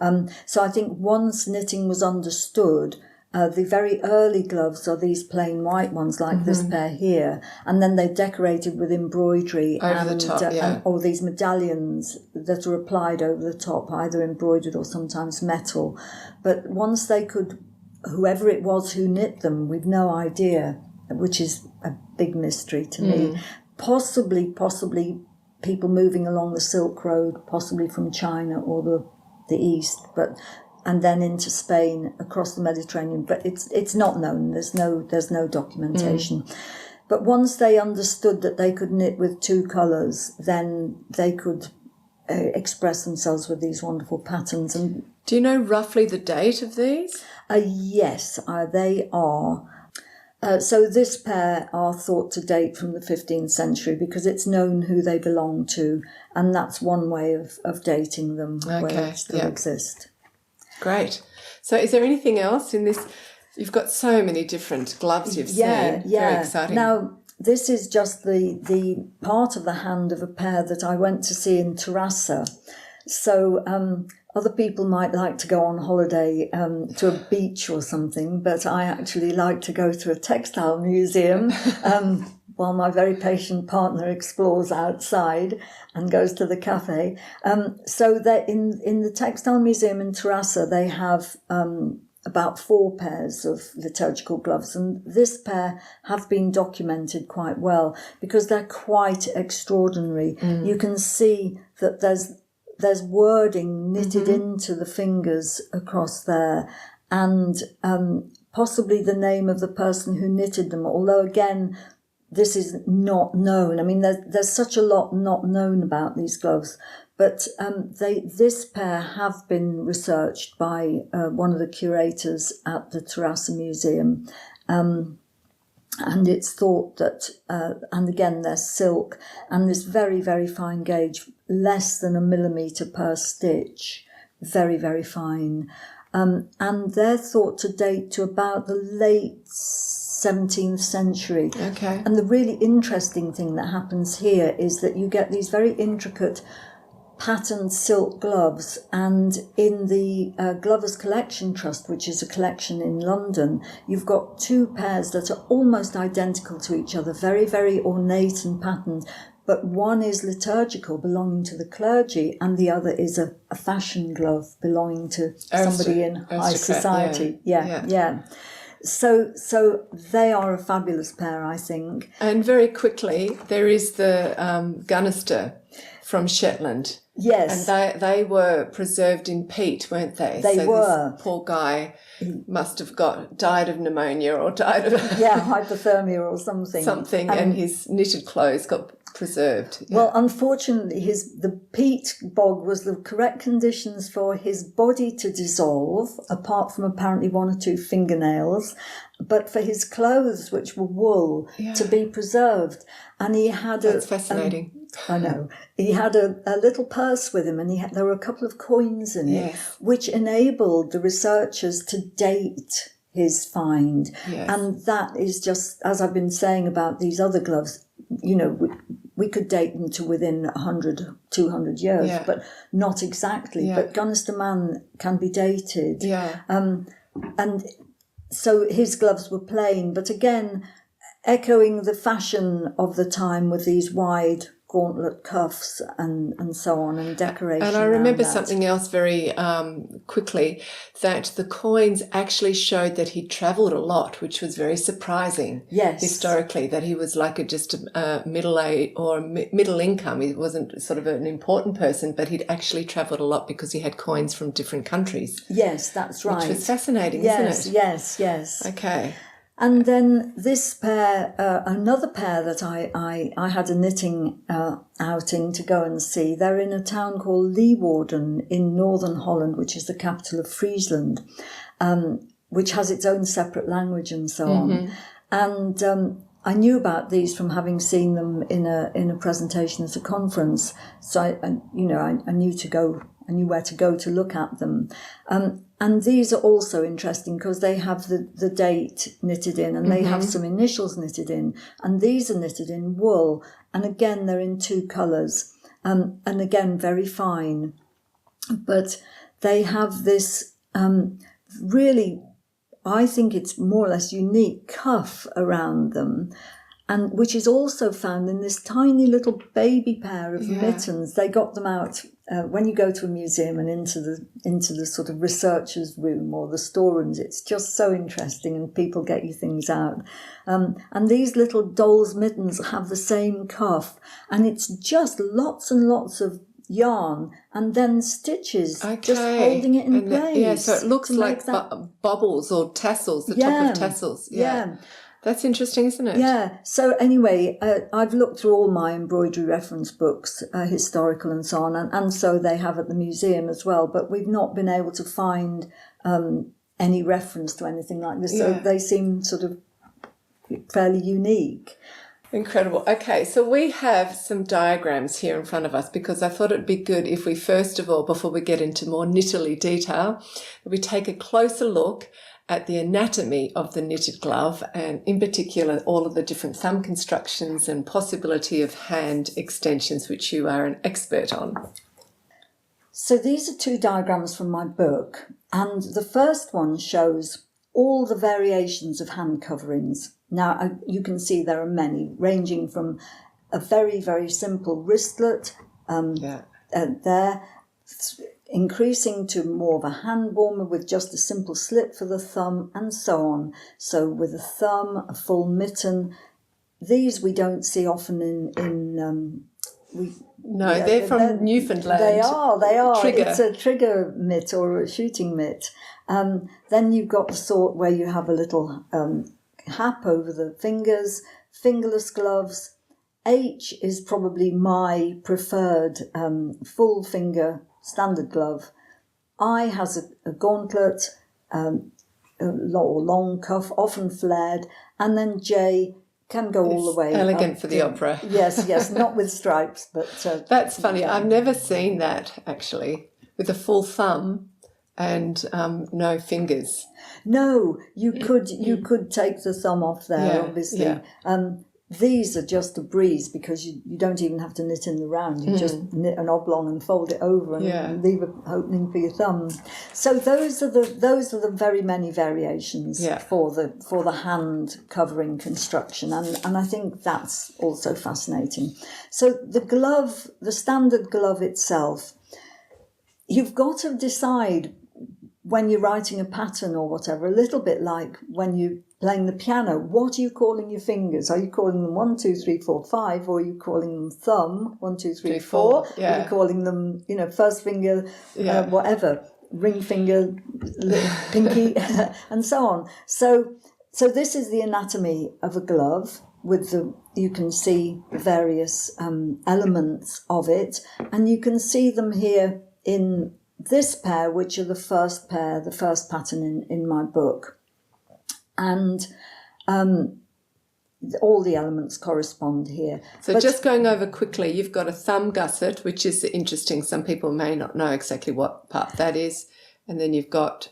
So I think once knitting was understood, the very early gloves are these plain white ones like this pair here, and then they're decorated with embroidery Over the top, or these medallions that are applied over the top, either embroidered or sometimes metal. But once they could, whoever it was who knit them, we've no idea, which is a big mystery to me. Possibly people moving along the Silk Road, possibly from China or the East, and then into Spain across the Mediterranean. But it's not known. There's no documentation. But once they understood that they could knit with two colours, then they could express themselves with these wonderful patterns. And do you know roughly the date of these? yes, they are. So this pair are thought to date from the 15th century because it's known who they belong to, and that's one way of dating them where they still exist. Great. So is there anything else in this? You've got so many different gloves you've seen. Very exciting. Now, this is just the part of the hand of a pair that I went to see in Terrassa. So other people might like to go on holiday to a beach or something, but I actually like to go to a textile museum while my very patient partner explores outside and goes to the cafe. So that in the Textile Museum in Terrassa, they have about 4 pairs of liturgical gloves, and this pair have been documented quite well because they're quite extraordinary. You can see that there's wording knitted into the fingers across there, and possibly the name of the person who knitted them, although again, this is not known. I mean, there's such a lot not known about these gloves, but this pair have been researched by one of the curators at the Terrassa Museum, and it's thought that, and again, they're silk, and this very, very fine gauge, less than 1 millimetre per stitch, very, very fine. And they're thought to date to about the late 17th century. Okay. And the really interesting thing that happens here is that you get these very intricate patterned silk gloves, and in the Glovers Collection Trust, which is a collection in London, you've got 2 pairs that are almost identical to each other, very, very ornate and patterned, but one is liturgical, belonging to the clergy, and the other is a fashion glove belonging to somebody in high society. Yeah. So they are a fabulous pair, I think. And very quickly, there is the Gunnister from Shetland. Yes. And they were preserved in peat, weren't they? They were. This poor guy must have died of pneumonia or died of hypothermia or something. And his knitted clothes got preserved. Yeah. Well, unfortunately, the peat bog was the correct conditions for his body to dissolve, apart from apparently 1 or 2 fingernails, but for his clothes, which were wool, to be preserved. And he had That's fascinating. I know. He had a little purse with him, and there were a couple of coins in it, which enabled the researchers to date his find. Yes. And that is just, as I've been saying about these other gloves, we could date them to within 100, 200 years, but not exactly. But Gunnister Man can be dated. Yeah. And so his gloves were plain, but again, echoing the fashion of the time with these wide gauntlet cuffs and so on, and decoration. And I remember around that. something else very quickly, that the coins actually showed that he travelled a lot, which was very surprising. Yes. Historically, that he was like a middle age or middle income. He wasn't sort of an important person, but he'd actually travelled a lot because he had coins from different countries. Yes, that's right. Which was fascinating, isn't it? Yes. Okay. And then this pair, another pair that I had a knitting outing to go and see. They're in a town called Leeuwarden in northern Holland, which is the capital of Friesland, which has its own separate language and so on. And I knew about these from having seen them in a presentation at a conference. So I knew where to go to look at them. And these are also interesting because they have the date knitted in, and they have some initials knitted in. And these are knitted in wool. And again, they're in 2 colours. And again, very fine. But they have this really, I think it's more or less unique cuff around them, and which is also found in this tiny little baby pair of mittens. They got them out when you go to a museum and into the sort of researcher's room or the storerooms. It's just so interesting, and people get you things out. And these little doll's mittens have the same cuff, and it's just lots and lots of yarn and then stitches, just holding it in place. So it looks like bubbles or tassels, the top of tassels. Yeah. That's interesting, isn't it? Yeah. So anyway, I've looked through all my embroidery reference books, historical and so on, and so they have at the museum as well, but we've not been able to find any reference to anything like this. So they seem sort of fairly unique. Incredible. Okay, so we have some diagrams here in front of us because I thought it'd be good if we first of all, before we get into more knitterly detail, we take a closer look at the anatomy of the knitted glove, and in particular all of the different thumb constructions and possibility of hand extensions, which you are an expert on. So these are 2 diagrams from my book, and the first one shows all the variations of hand coverings. Now, you can see there are many, ranging from a very, very simple wristlet there, increasing to more of a hand warmer with just a simple slit for the thumb, and so on. So with a thumb, a full mitten. These we don't see often they're from Newfoundland. They are. Trigger. It's a trigger mitt or a shooting mitt. Then you've got the sort where you have a little cap over the fingers, fingerless gloves. H is probably my preferred full finger standard glove. I has a gauntlet, or long cuff, often flared, and then J can go all the way. Elegant for the opera. Yes, not with stripes, but that's funny. I've never seen that actually, with a full thumb and no fingers. No, you could take the thumb off there, obviously. Yeah. These are just a breeze because you don't even have to knit in the round. You just knit an oblong and fold it over and leave an opening for your thumb. So those are the very many variations for the hand covering construction, and I think that's also fascinating. So the standard glove itself, you've got to decide when you're writing a pattern or whatever, a little bit like when you're playing the piano, what are you calling your fingers? Are you calling them 1, 2, 3, 4, 5, or are you calling them thumb, 1, 2, 3, 4? Yeah. Are you calling them, first finger, whatever, ring finger, little pinky, and so on. So this is the anatomy of a glove with you can see various elements of it, and you can see them here in this pair, which are the first pattern in my book. And all the elements correspond here. So just going over quickly, you've got a thumb gusset, which is interesting. Some people may not know exactly what part that is. And then you've got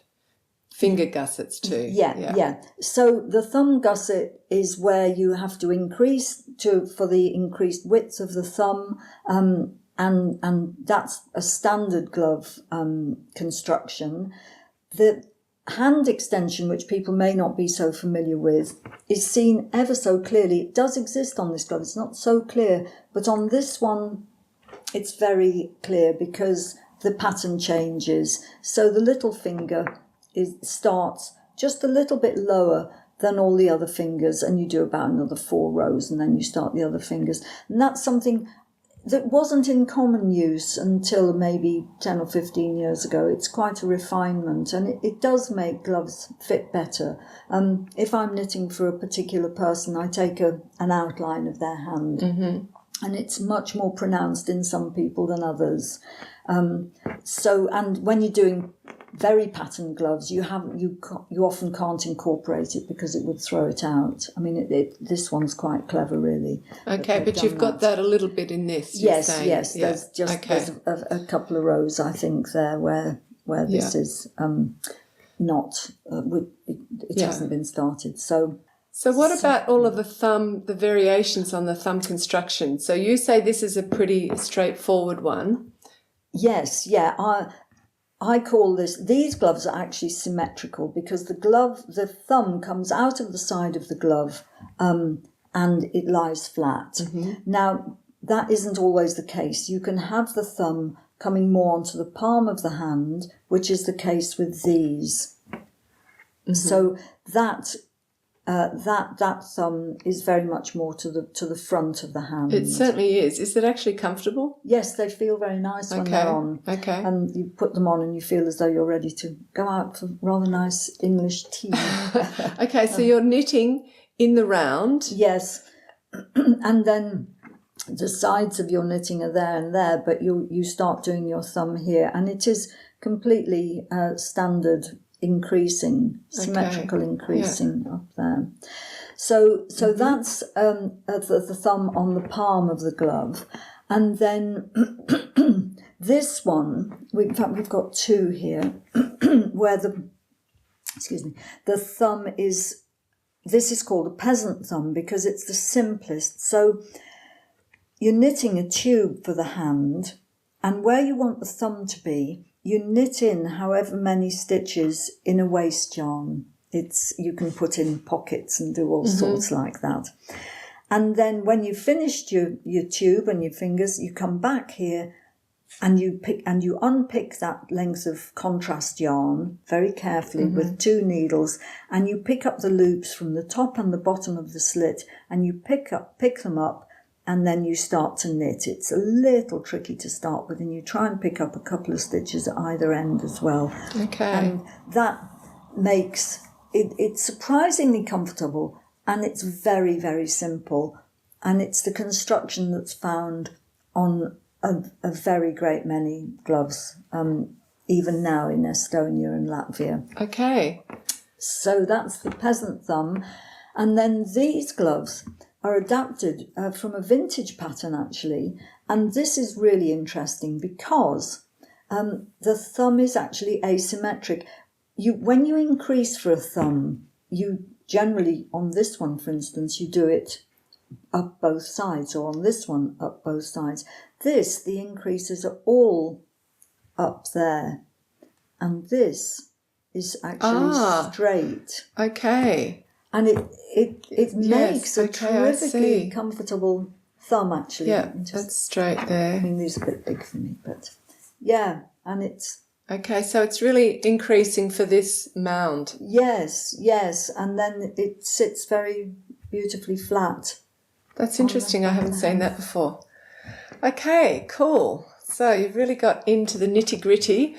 finger gussets too. Yeah. So the thumb gusset is where you have to increase for the increased width of the thumb, and that's a standard glove construction. The hand extension, which people may not be so familiar with, is seen ever so clearly. It does exist on this glove. It's not so clear, but on this one, it's very clear because the pattern changes. So the little finger starts just a little bit lower than all the other fingers, and you do about another 4 rows, and then you start the other fingers. And that's something that wasn't in common use until maybe 10 or 15 years ago. It's quite a refinement, and it does make gloves fit better. If I'm knitting for a particular person, I take an outline of their hand, and it's much more pronounced in some people than others. And when you're doing very patterned gloves, you often can't incorporate it because it would throw it out. I mean, this one's quite clever, really. Okay, but you've got that a little bit in this. Yes. There's there's a couple of rows, I think, there where this is not. It hasn't been started. So what about all of the variations on the thumb construction? So you say this is a pretty straightforward one. Yes, I call these gloves are actually symmetrical because the thumb comes out of the side of the glove and it lies flat. Now, that isn't always the case. You can have the thumb coming more onto the palm of the hand, which is the case with these. So that thumb is very much more to the front of the hand. It certainly is. Is it actually comfortable? Yes, they feel very nice when they're on. Okay. And you put them on and you feel as though you're ready to go out for rather nice English tea. Okay, so you're knitting in the round. Yes. And then the sides of your knitting are there and there, but you start doing your thumb here, and it is completely standard increasing, symmetrical increasing up there. So that's the thumb on the palm of the glove. And then this one, in fact we've got 2 here, where the thumb this is called a peasant thumb because it's the simplest. So you're knitting a tube for the hand, and where you want the thumb to be, you knit in however many stitches in a waste yarn. you can put in pockets and do all sorts like that. And then when you've finished your tube and your fingers, you come back here and you unpick that length of contrast yarn very carefully with 2 needles, and you pick up the loops from the top and the bottom of the slit, and you pick them up, and then you start to knit. It's a little tricky to start with, and you try and pick up a couple of stitches at either end as well. Okay. And that makes it's surprisingly comfortable, and it's very, very simple, and it's the construction that's found on a very great many gloves, even now in Estonia and Latvia. Okay. So that's the peasant thumb. And then these gloves are adapted from a vintage pattern, actually. And this is really interesting because the thumb is actually asymmetric. When you increase for a thumb, you generally, on this one, for instance, you do it up both sides, or on this one, up both sides. The increases are all up there. And this is actually straight. Okay. And it makes a I terrifically see. comfortable thumb, actually. Yeah, that's straight there. I mean, these are a bit big for me, but yeah, and it's... Okay, so it's really increasing for this mound. Yes, and then it sits very beautifully flat. That's interesting. I haven't seen that before. Okay, cool. So you've really got into the nitty-gritty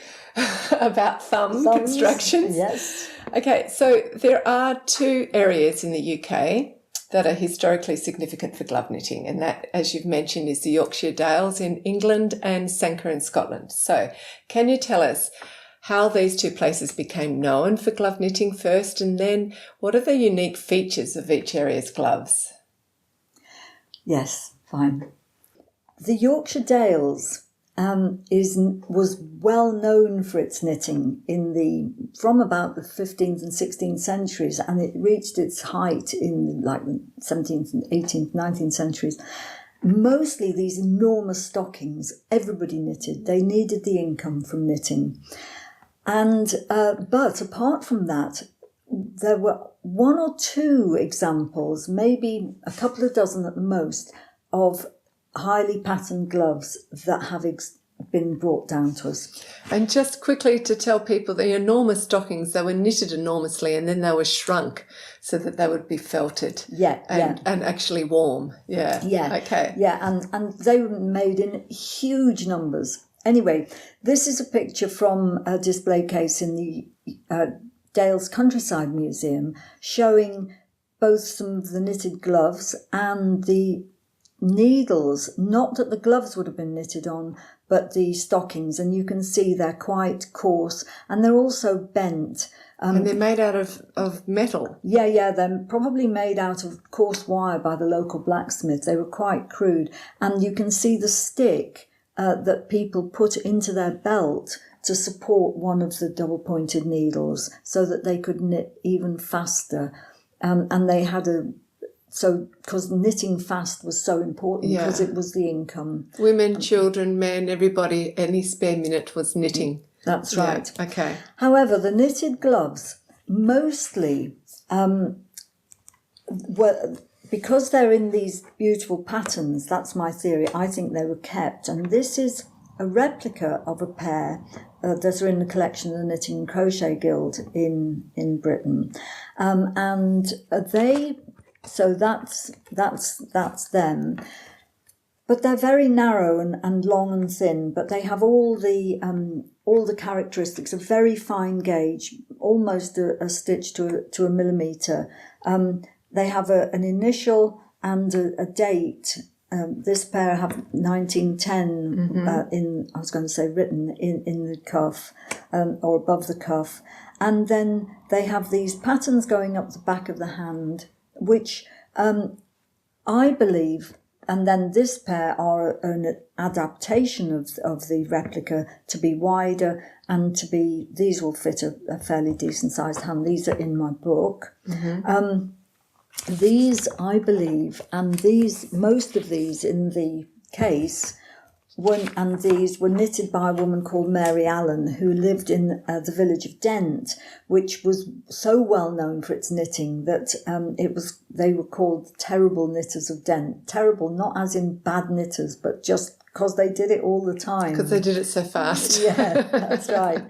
about thumb constructions. Yes. Okay, so there are 2 areas in the UK that are historically significant for glove knitting, and that, as you've mentioned, is the Yorkshire Dales in England and Sanquhar in Scotland. So can you tell us how these 2 places became known for glove knitting first, and then what are the unique features of each area's gloves? Yes, fine. The Yorkshire Dales was well known for its knitting from about the 15th and 16th centuries, and it reached its height in like the 17th and 18th, 19th centuries. Mostly these enormous stockings, everybody knitted. They needed the income from knitting. And but apart from that, there were 1 or 2 examples, maybe a couple of dozen at the most, of highly patterned gloves that have been brought down to us. And just quickly to tell people, the enormous stockings, they were knitted enormously and then they were shrunk so that they would be felted and actually warm. Yeah. Okay. Yeah, and they were made in huge numbers. Anyway, this is a picture from a display case in the Dales Countryside Museum showing both some of the knitted gloves and the needles, not that the gloves would have been knitted on, but the stockings, and you can see they're quite coarse and they're also bent. And they're made out of metal. Yeah, they're probably made out of coarse wire by the local blacksmith. They were quite crude, and you can see the stick that people put into their belt to support one of the double-pointed needles so that they could knit even faster. And they had because knitting fast was so important because it was the income. Women, children, men, everybody, any spare minute was knitting. That's right. Yeah, okay. However, the knitted gloves mostly were, because they're in these beautiful patterns, that's my theory, I think they were kept. And this is a replica of a pair that are in the collection of the Knitting and Crochet Guild in Britain. So that's them. But they're very narrow and long and thin, but they have all the characteristics of very fine gauge, almost a stitch to a millimetre. They have an initial and a date. This pair have 1910 I was going to say written in the cuff or above the cuff. And then they have these patterns going up the back of the hand, which I believe, and then this pair are an adaptation of the replica to be wider and to be, these will fit a fairly decent sized hand. These are in my book. These, I believe, and most of these in the case these were knitted by a woman called Mary Allen, who lived in the village of Dent, which was so well known for its knitting that they were called terrible knitters of Dent. Terrible, not as in bad knitters, but just because they did it all the time. Because they did it so fast. Yeah, that's right.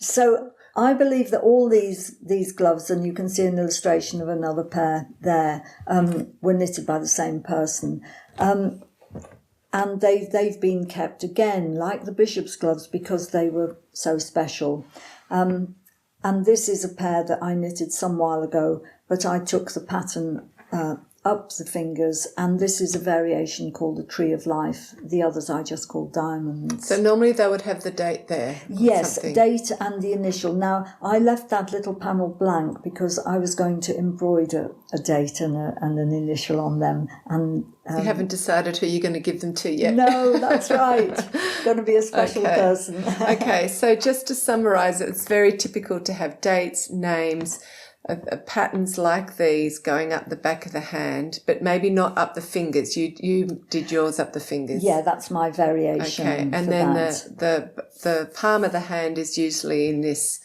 So I believe that all these gloves, and you can see an illustration of another pair there, were knitted by the same person. And they've been kept again, like the bishop's gloves, because they were so special. And this is a pair that I knitted some while ago, but I took the pattern up the fingers, and this is a variation called the Tree of Life. The others I just called diamonds. So normally they would have the date there. Yes, something. date and the initial. Now, I left that little panel blank because I was going to embroider a date and an initial on them. And You haven't decided who you're going to give them to yet. no, that's right. Going to be a special Okay. person. Okay, so just to summarise, it's very typical to have dates, names, patterns like these going up the back of the hand, but maybe not up the fingers. You did yours up the fingers. Yeah, that's my variation. Okay, and for then that. the palm of the hand is usually in this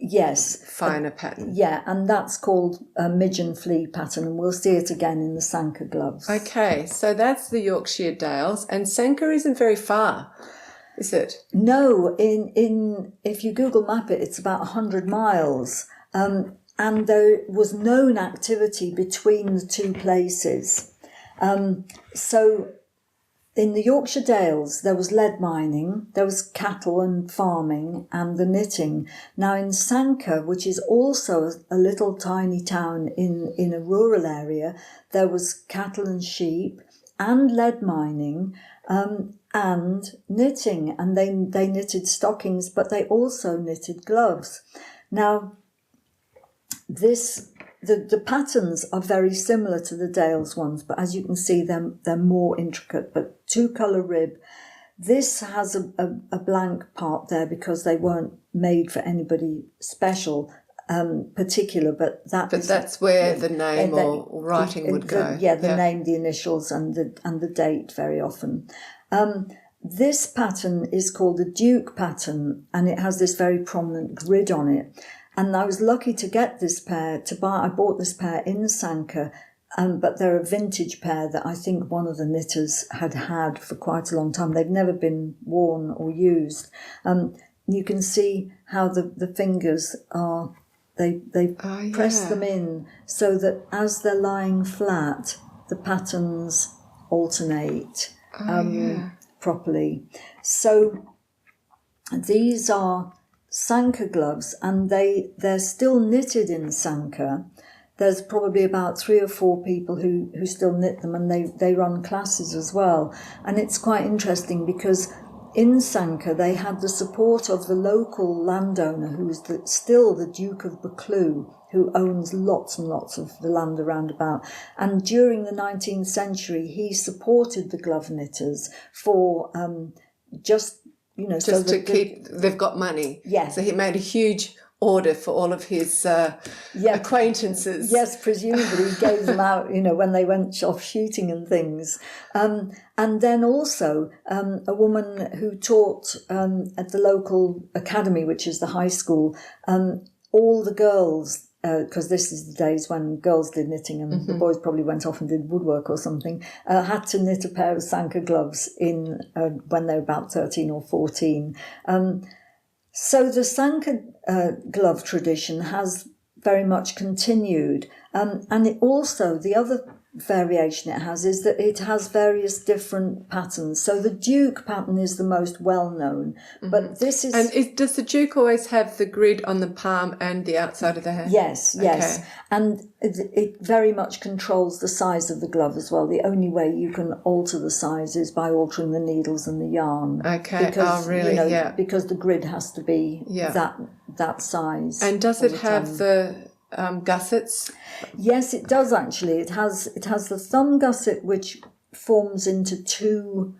Yes. finer pattern. Yeah, and that's called a midge and flea pattern, and we'll see it again in the Sanka gloves. Okay, so that's the Yorkshire Dales, and Sanka isn't very far, is it? No, in if you Google map it, it's about 100 miles. And there was known activity between the two places. So in the Yorkshire Dales, there was lead mining, there was cattle and farming and the knitting. Now in Sanka, which is also a little tiny town in a rural area, there was cattle and sheep and lead mining and knitting. And they knitted stockings, but they also knitted gloves. Now, the patterns are very similar to the Dales ones, but as you can see, they're more intricate, but 2-colour rib. This has a blank part there because they weren't made for anybody special, particular, but that's where the name or writing would go. The name, the initials, and the date very often. This pattern is called the Duke pattern, and it has this very prominent grid on it. And I was lucky to get this pair, I bought this pair in Sanka, but they're a vintage pair that I think one of the knitters had for quite a long time. They've never been worn or used. You can see how the fingers are, they press them in so that as they're lying flat, the patterns alternate properly. So these are Sanka gloves, and they're still knitted in Sanka. There's probably about 3 or 4 people who still knit them, and they run classes as well. And it's quite interesting because in Sanka they had the support of the local landowner, who's still the Duke of Buccleuch, who owns lots and lots of the land around about. And during the 19th century, he supported the glove knitters for just to keep, they've got money. Yeah. So he made a huge order for all of his acquaintances. Yes, presumably he gave them out, when they went off shooting and things. And then also a woman who taught at the local academy, which is the high school, all the girls, because this is the days when girls did knitting and the boys probably went off and did woodwork or something, had to knit a pair of Sanka gloves when they were about 13 or 14. So the Sanka glove tradition has very much continued. And it also, the other variation it has is that it has various different patterns. So the Duke pattern is the most well-known, but this is... And does the Duke always have the grid on the palm and the outside of the hand? Yes. And it very much controls the size of the glove as well. The only way you can alter the size is by altering the needles and the yarn. Okay, because, because the grid has to be that size. And does it have the gussets? Yes, it does actually. It has the thumb gusset, which forms into two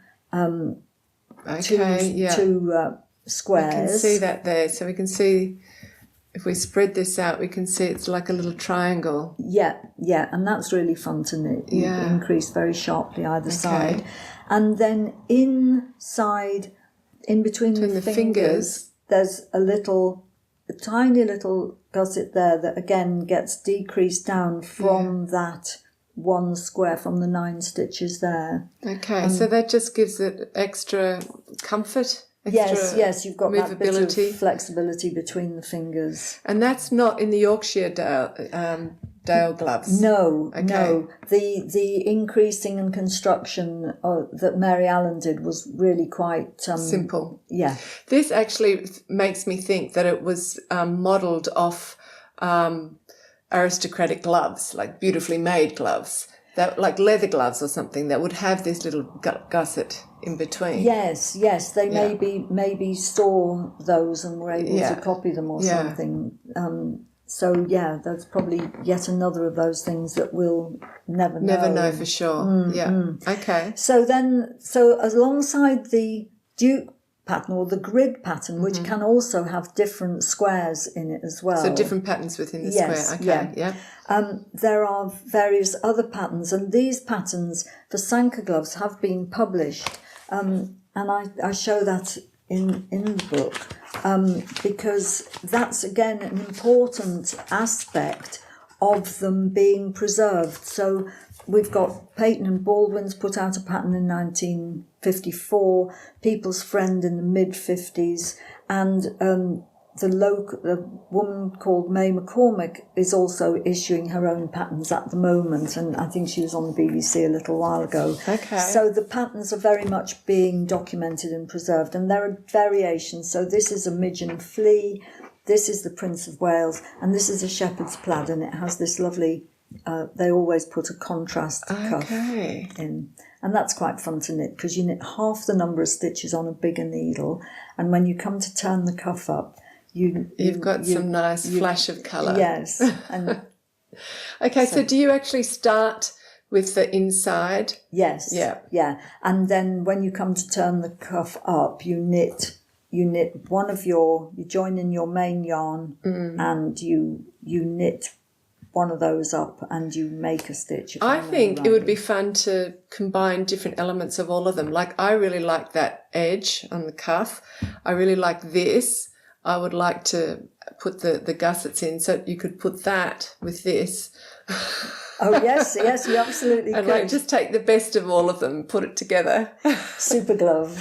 squares. I can see that there. So we can see, if we spread this out, we can see it's like a little triangle. Yeah, and that's really fun to knit. You increase very sharply either side. And then inside, in between the fingers, there's a tiny little gusset there that again gets decreased down from that one square, from the 9 stitches there. Okay, so that just gives it extra comfort. Yes, you've got that bit movability. of flexibility between the fingers. And that's not in the Yorkshire Dale gloves. No, Okay. no. The increasing and construction that Mary Allen did was really quite Simple. Yeah. This actually makes me think that it was modelled off aristocratic gloves, like beautifully made gloves, that like leather gloves or something that would have this little gusset in between. Yes. They maybe saw those and were able to copy them or Yeah. something. So yeah, that's probably yet another of those things that we'll never know. Never know for sure. Okay. So alongside the Duke pattern or the grid pattern, which can also have different squares in it as well. So different patterns within the Yes, square. Okay. There are various other patterns, and these patterns for Sanka gloves have been published, and I show that in the book because that's again an important aspect of them being preserved. So we've got Peyton and Baldwin's put out a pattern in 1954, People's Friend in the mid-50s, and the woman called May McCormick is also issuing her own patterns at the moment, and I think she was on the BBC a little while ago. Okay. So the patterns are very much being documented and preserved, and there are variations. So this is a Midgeon Flea, this is the Prince of Wales, and this is a Shepherd's Plaid, and it has this lovely, they always put a contrast cuff in. And that's quite fun to knit because you knit half the number of stitches on a bigger needle, and when you come to turn the cuff up, you've got some nice flash of colour. Yes. And okay, so do you actually start with the inside? yes. Yeah. And then when you come to turn the cuff up, you knit you join in your main yarn and you knit one of those up and you make a stitch. I think it would be fun to combine different elements of all of them. Like I really like that edge on the cuff. I really like this. I would like to put the gussets in so you could put that with this. Oh, yes, you absolutely and could. like just take the best of all of them, put it together. Super glove.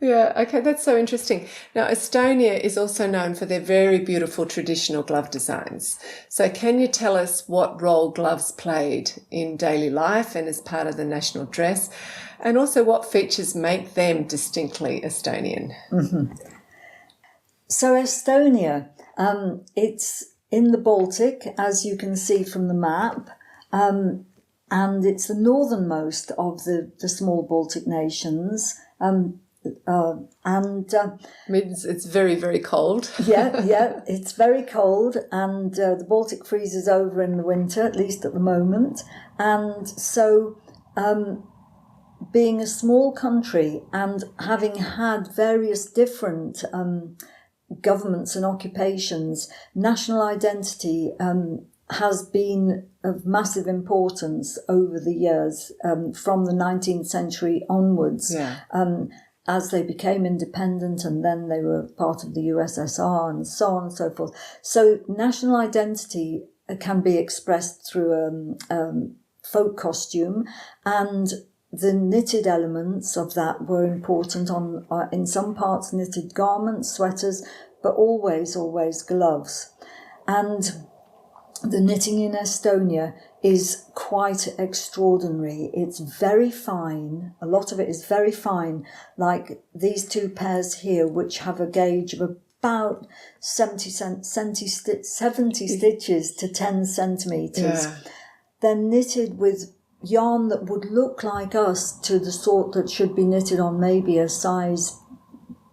Yeah, okay, that's so interesting. Now, Estonia is also known for their very beautiful traditional glove designs. So can you tell us what role gloves played in daily life and as part of the national dress, and also what features make them distinctly Estonian? Mm-hmm. So Estonia, it's in the Baltic, as you can see from the map, and it's the northernmost of the small Baltic nations. Means it's very, very cold. yeah, it's very cold, and the Baltic freezes over in the winter, at least at the moment. And so being a small country and having had various different governments and occupations, national identity has been of massive importance over the years, from the 19th century onwards, as they became independent, and then they were part of the USSR and so on and so forth. So national identity can be expressed through folk costume, and the knitted elements of that were important on, in some parts, knitted garments, sweaters, but always gloves. And the knitting in Estonia is quite extraordinary. It's very fine. A lot of it is very fine, like these two pairs here, which have a gauge of about 70 stitches to 10 centimetres. Yeah. They're knitted with yarn that would look like us, to the sort that should be knitted on maybe a size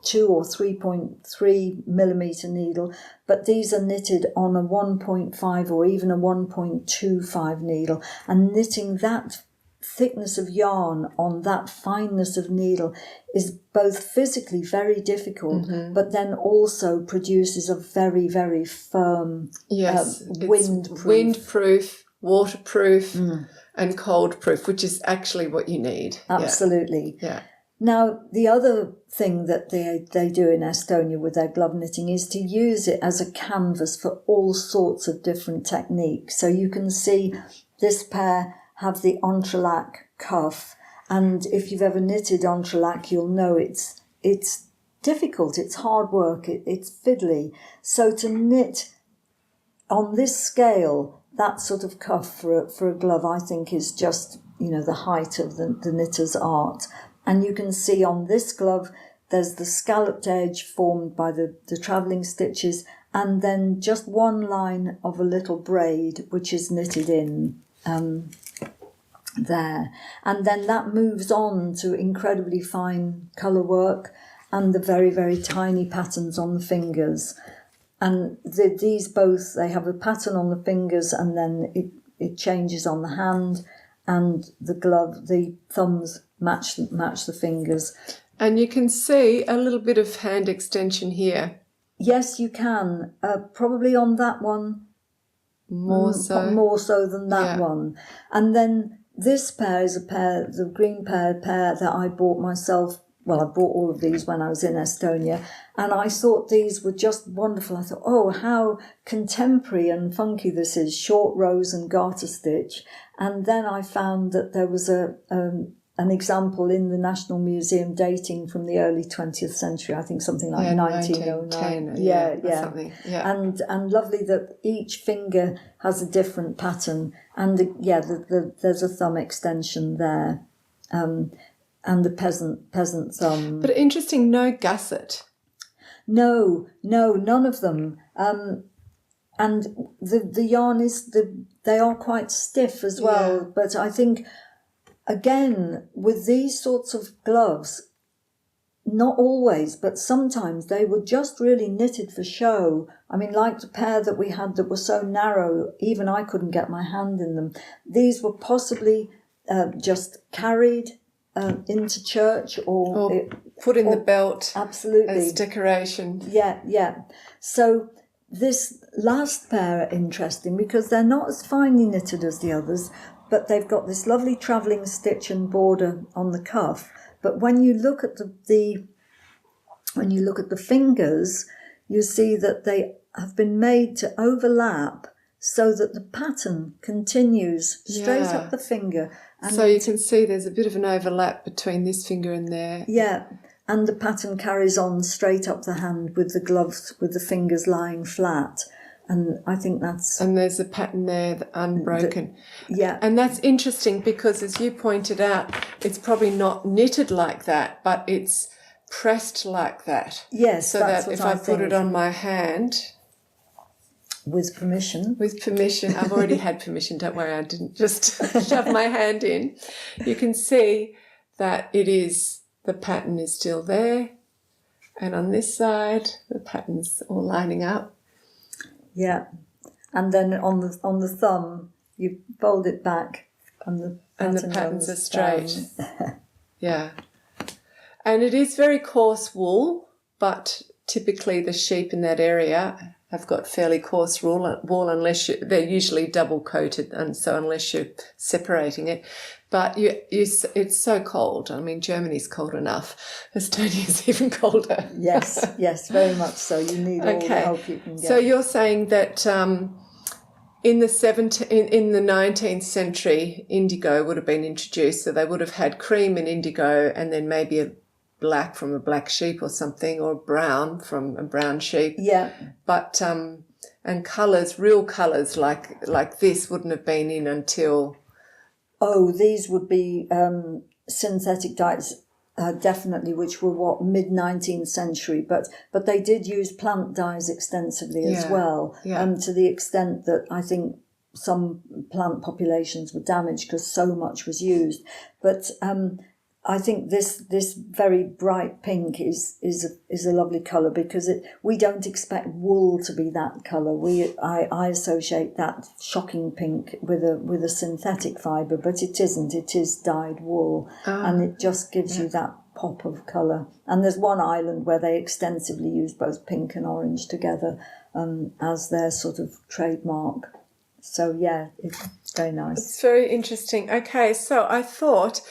2 or 3.3 millimetre needle, but these are knitted on a 1.5 or even a 1.25 needle, and knitting that thickness of yarn on that fineness of needle is both physically very difficult, but then also produces a very, very firm, Yes, windproof. windproof, waterproof and cold proof, which is actually what you need. Absolutely. Yeah. Now, the other thing that they do in Estonia with their glove knitting is to use it as a canvas for all sorts of different techniques. So you can see this pair have the entrelac cuff, and if you've ever knitted entrelac, you'll know it's difficult, it's hard work, it's fiddly. So to knit on this scale, that sort of cuff for a glove, I think is just, the height of the knitter's art. And you can see on this glove, there's the scalloped edge formed by the travelling stitches, and then just one line of a little braid, which is knitted in there. And then that moves on to incredibly fine colour work and the very, very tiny patterns on the fingers. And these both, they have a pattern on the fingers, and then it changes on the hand, and the glove, the thumbs match the fingers. And you can see a little bit of hand extension here. Yes, you can. Probably on that one More so than that one. And then this pair is the green pair that I bought myself. Well, I bought all of these when I was in Estonia, and I thought these were just wonderful. I thought, oh, how contemporary and funky this is, short rows and garter stitch. And then I found that there was an example in the National Museum dating from the early 20th century, I think something like 1909. Something. Yeah. And lovely that each finger has a different pattern, and there's a thumb extension there. And the peasant thumb. But interesting, no gusset. No, none of them. And the yarn they are quite stiff as well. Yeah. But I think, again, with these sorts of gloves, not always, but sometimes they were just really knitted for show. I mean, like the pair that we had that were so narrow, even I couldn't get my hand in them. These were possibly just carried into church or put in the belt. Absolutely. As decoration. Yeah. So this last pair are interesting because they're not as finely knitted as the others, but they've got this lovely travelling stitch and border on the cuff. But when you look at the fingers, you see that they have been made to overlap so that the pattern continues straight up the finger. And so you can see there's a bit of an overlap between this finger and there. Yeah, and the pattern carries on straight up the hand with the gloves, with the fingers lying flat. And I think that's... And there's a pattern there, unbroken. Yeah. And that's interesting because, as you pointed out, it's probably not knitted like that, but it's pressed like that. Yes, so that's that what if I put it on my hand... With permission. I've already had permission, don't worry, I didn't just shove my hand in. You can see that the pattern is still there, and on this side the pattern's all lining up. Yeah, and then on the thumb you fold it back, and the patterns are straight. Yeah, and it is very coarse wool, but typically the sheep in that area have got fairly coarse wool unless they're usually double coated, and so unless you're separating it. But it's so cold. I mean, Germany's cold enough. Estonia's even colder. Yes, very much so. You need all the help you can get. So you're saying that in the 19th century, indigo would have been introduced. So they would have had cream and indigo, and then maybe a black from a black sheep or something, or brown from a brown sheep. Yeah. But and colours, real colours like this wouldn't have been in until... Oh, these would be synthetic dyes, definitely, which were mid-19th century. But they did use plant dyes extensively as well, to the extent that I think some plant populations were damaged because so much was used. But I think this very bright pink is a lovely colour because we don't expect wool to be that colour. I associate that shocking pink with a synthetic fibre, but it isn't. It is dyed wool, and it just gives you that pop of colour. And there's one island where they extensively use both pink and orange together as their sort of trademark. So yeah, it's very nice. It's very interesting. Okay, so I thought,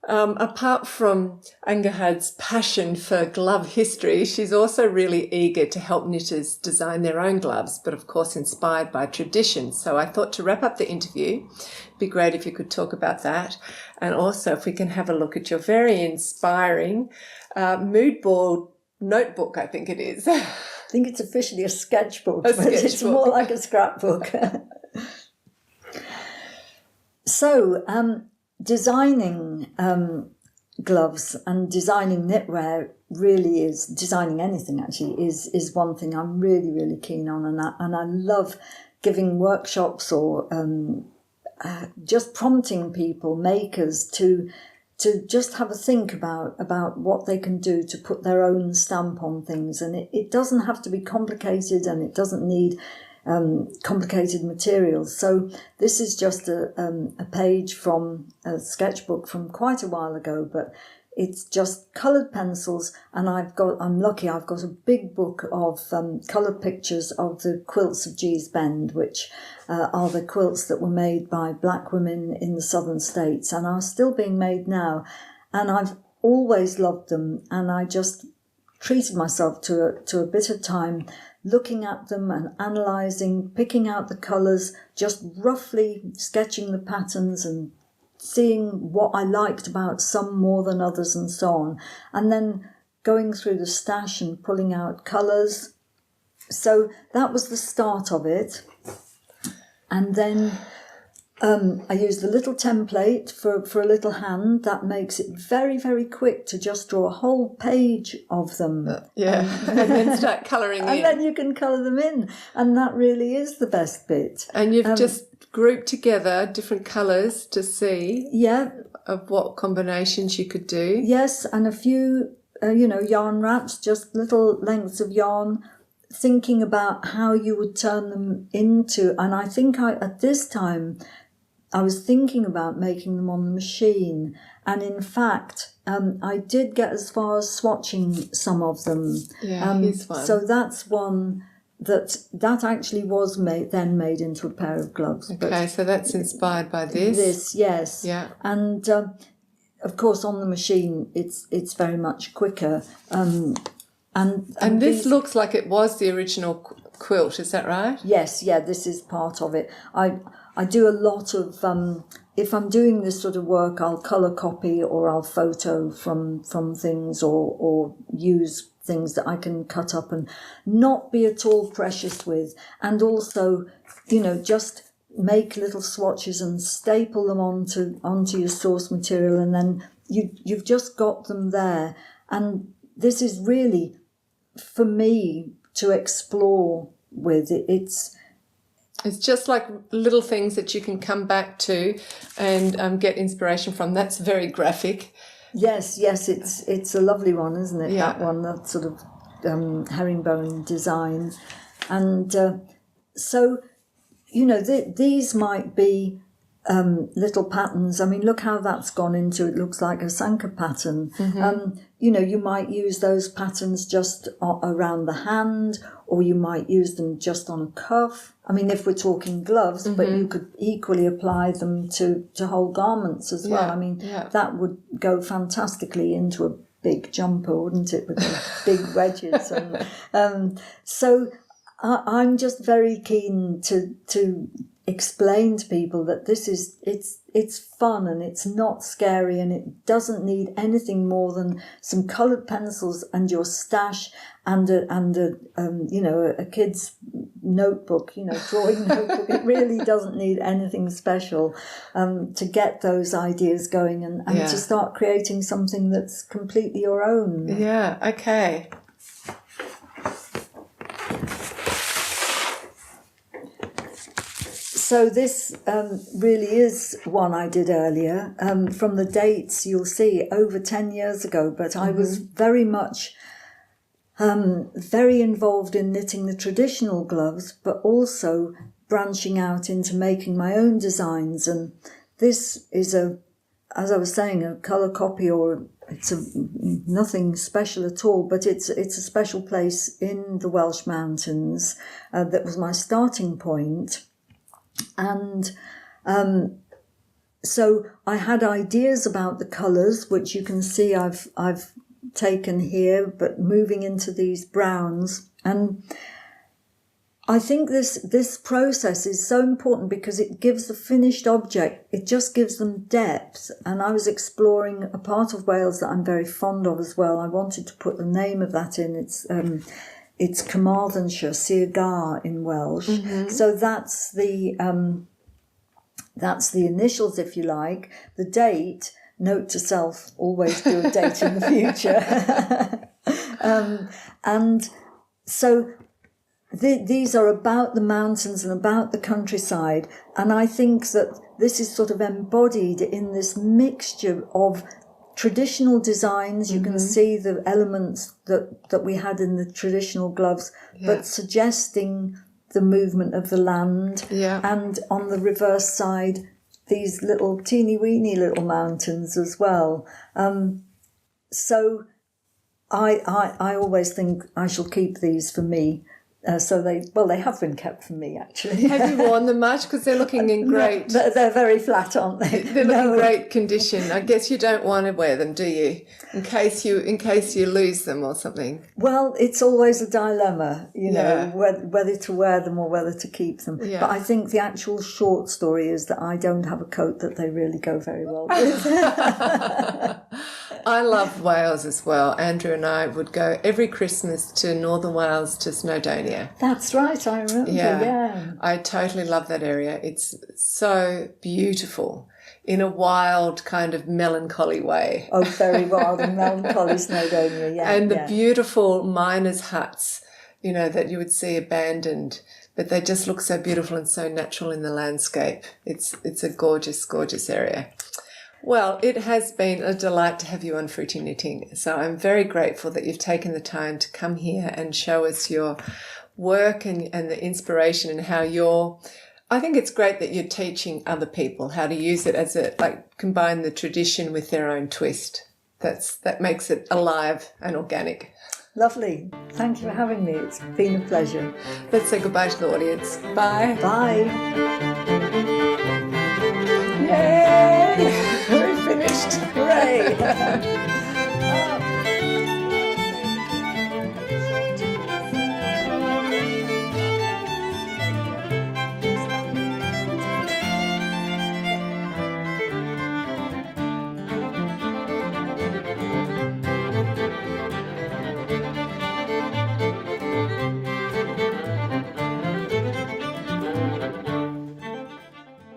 apart from Angharad's passion for glove history, she's also really eager to help knitters design their own gloves, but of course inspired by tradition. So I thought to wrap up the interview, it'd be great if you could talk about that. And also if we can have a look at your very inspiring mood board notebook, I think it is. I think it's officially a sketchbook, A but it's sketchbook. more like a scrapbook. So, designing gloves and designing knitwear really is, designing anything actually, is one thing I'm really, really keen on. And I love giving workshops or just prompting people, makers, to just have a think about what they can do to put their own stamp on things. And it doesn't have to be complicated, and it doesn't need complicated materials. So this is just a page from a sketchbook from quite a while ago, but it's just coloured pencils, and I'm lucky, I've got a big book of coloured pictures of the quilts of Gee's Bend, which are the quilts that were made by black women in the southern states and are still being made now. And I've always loved them, and I just treated myself to a bit of time looking at them and analysing, picking out the colours, just roughly sketching the patterns and seeing what I liked about some more than others and so on. And then going through the stash and pulling out colours. So that was the start of it. And then I used a little template for a little hand that makes it very, very quick to just draw a whole page of them. Yeah, and then start colouring And in. then you can colour them in. And that really is the best bit. And you've just grouped together different colours to see Yeah, of what combinations you could do. yes, and a few, yarn wraps, just little lengths of yarn, thinking about how you would turn them into. And I think at this time, I was thinking about making them on the machine. And in fact, I did get as far as swatching some of them. Yeah, here's one. So that's one that actually was made into a pair of gloves. Okay, so that's inspired by this. This, yes. Yeah. And of course, on the machine, it's very much quicker. And this these- looks like it was the original quilt, is that right? Yes, yeah, this is part of it. I do a lot of, if I'm doing this sort of work, I'll colour copy or I'll photo from things or use things that I can cut up and not be at all precious with. And also, just make little swatches and staple them onto your source material, and then you've just got them there. And this is really, for me, to explore with. It's just like little things that you can come back to and get inspiration from. That's very graphic. Yes, it's a lovely one, isn't it? Yeah. That one, that sort of herringbone design. And so, these might be little patterns. I mean, look how that's gone into, it looks like a Sanka pattern. Mm-hmm. You might use those patterns just around the hand, or you might use them just on a cuff. I mean, if we're talking gloves, but you could equally apply them to whole garments as well. Yeah, I mean, yeah. that would go fantastically into a big jumper, wouldn't it, with the big wedges. And so I'm just very keen to explain to people that this is it's fun and it's not scary, and it doesn't need anything more than some coloured pencils and your stash and a kid's notebook, drawing notebook. It really doesn't need anything special to get those ideas going and Yeah. to start creating something that's completely your own. Yeah, okay. So this really is one I did earlier. From the dates, you'll see over 10 years ago, but I was very much very involved in knitting the traditional gloves, but also branching out into making my own designs. And this is as I was saying, a colour copy, or it's nothing special at all, but it's a special place in the Welsh mountains. That was my starting point. And so I had ideas about the colours, which you can see I've taken here, but moving into these browns. And I think this process is so important because it gives the finished object, it just gives them depth. And I was exploring a part of Wales that I'm very fond of as well. I wanted to put the name of that in. It's Carmarthenshire, Sir Gar in Welsh. So that's the initials, if you like. The date, note to self, always do a date in the future. And so these are about the mountains and about the countryside. And I think that this is sort of embodied in this mixture of traditional designs. You can see the elements that we had in the traditional gloves, but suggesting the movement of the land. And on the reverse side, these little teeny weeny little mountains as well. So I always think I shall keep these for me. So they have been kept for me, actually. Have you worn them much? Because they're looking in great... They're very flat, aren't they? They're looking great condition. I guess you don't want to wear them, do you? In case you lose them or something. Well, it's always a dilemma, whether to wear them or whether to keep them. Yeah. But I think the actual short story is that I don't have a coat that they really go very well with. I love Wales as well. Andrew and I would go every Christmas to Northern Wales to Snowdonia. That's right, I remember, yeah. I totally love that area. It's so beautiful in a wild kind of melancholy way. Oh, very wild and melancholy Snowdonia, yeah. And the beautiful miners' huts, that you would see abandoned, but they just look so beautiful and so natural in the landscape. It's a gorgeous, gorgeous area. Well, it has been a delight to have you on Fruity Knitting. So I'm very grateful that you've taken the time to come here and show us your work and the inspiration and how I think it's great that you're teaching other people how to use it as combine the tradition with their own twist. That makes it alive and organic. Lovely. Thank you for having me. It's been a pleasure. Let's say goodbye to the audience. Bye. Bye. Yay! We're finished. Hooray.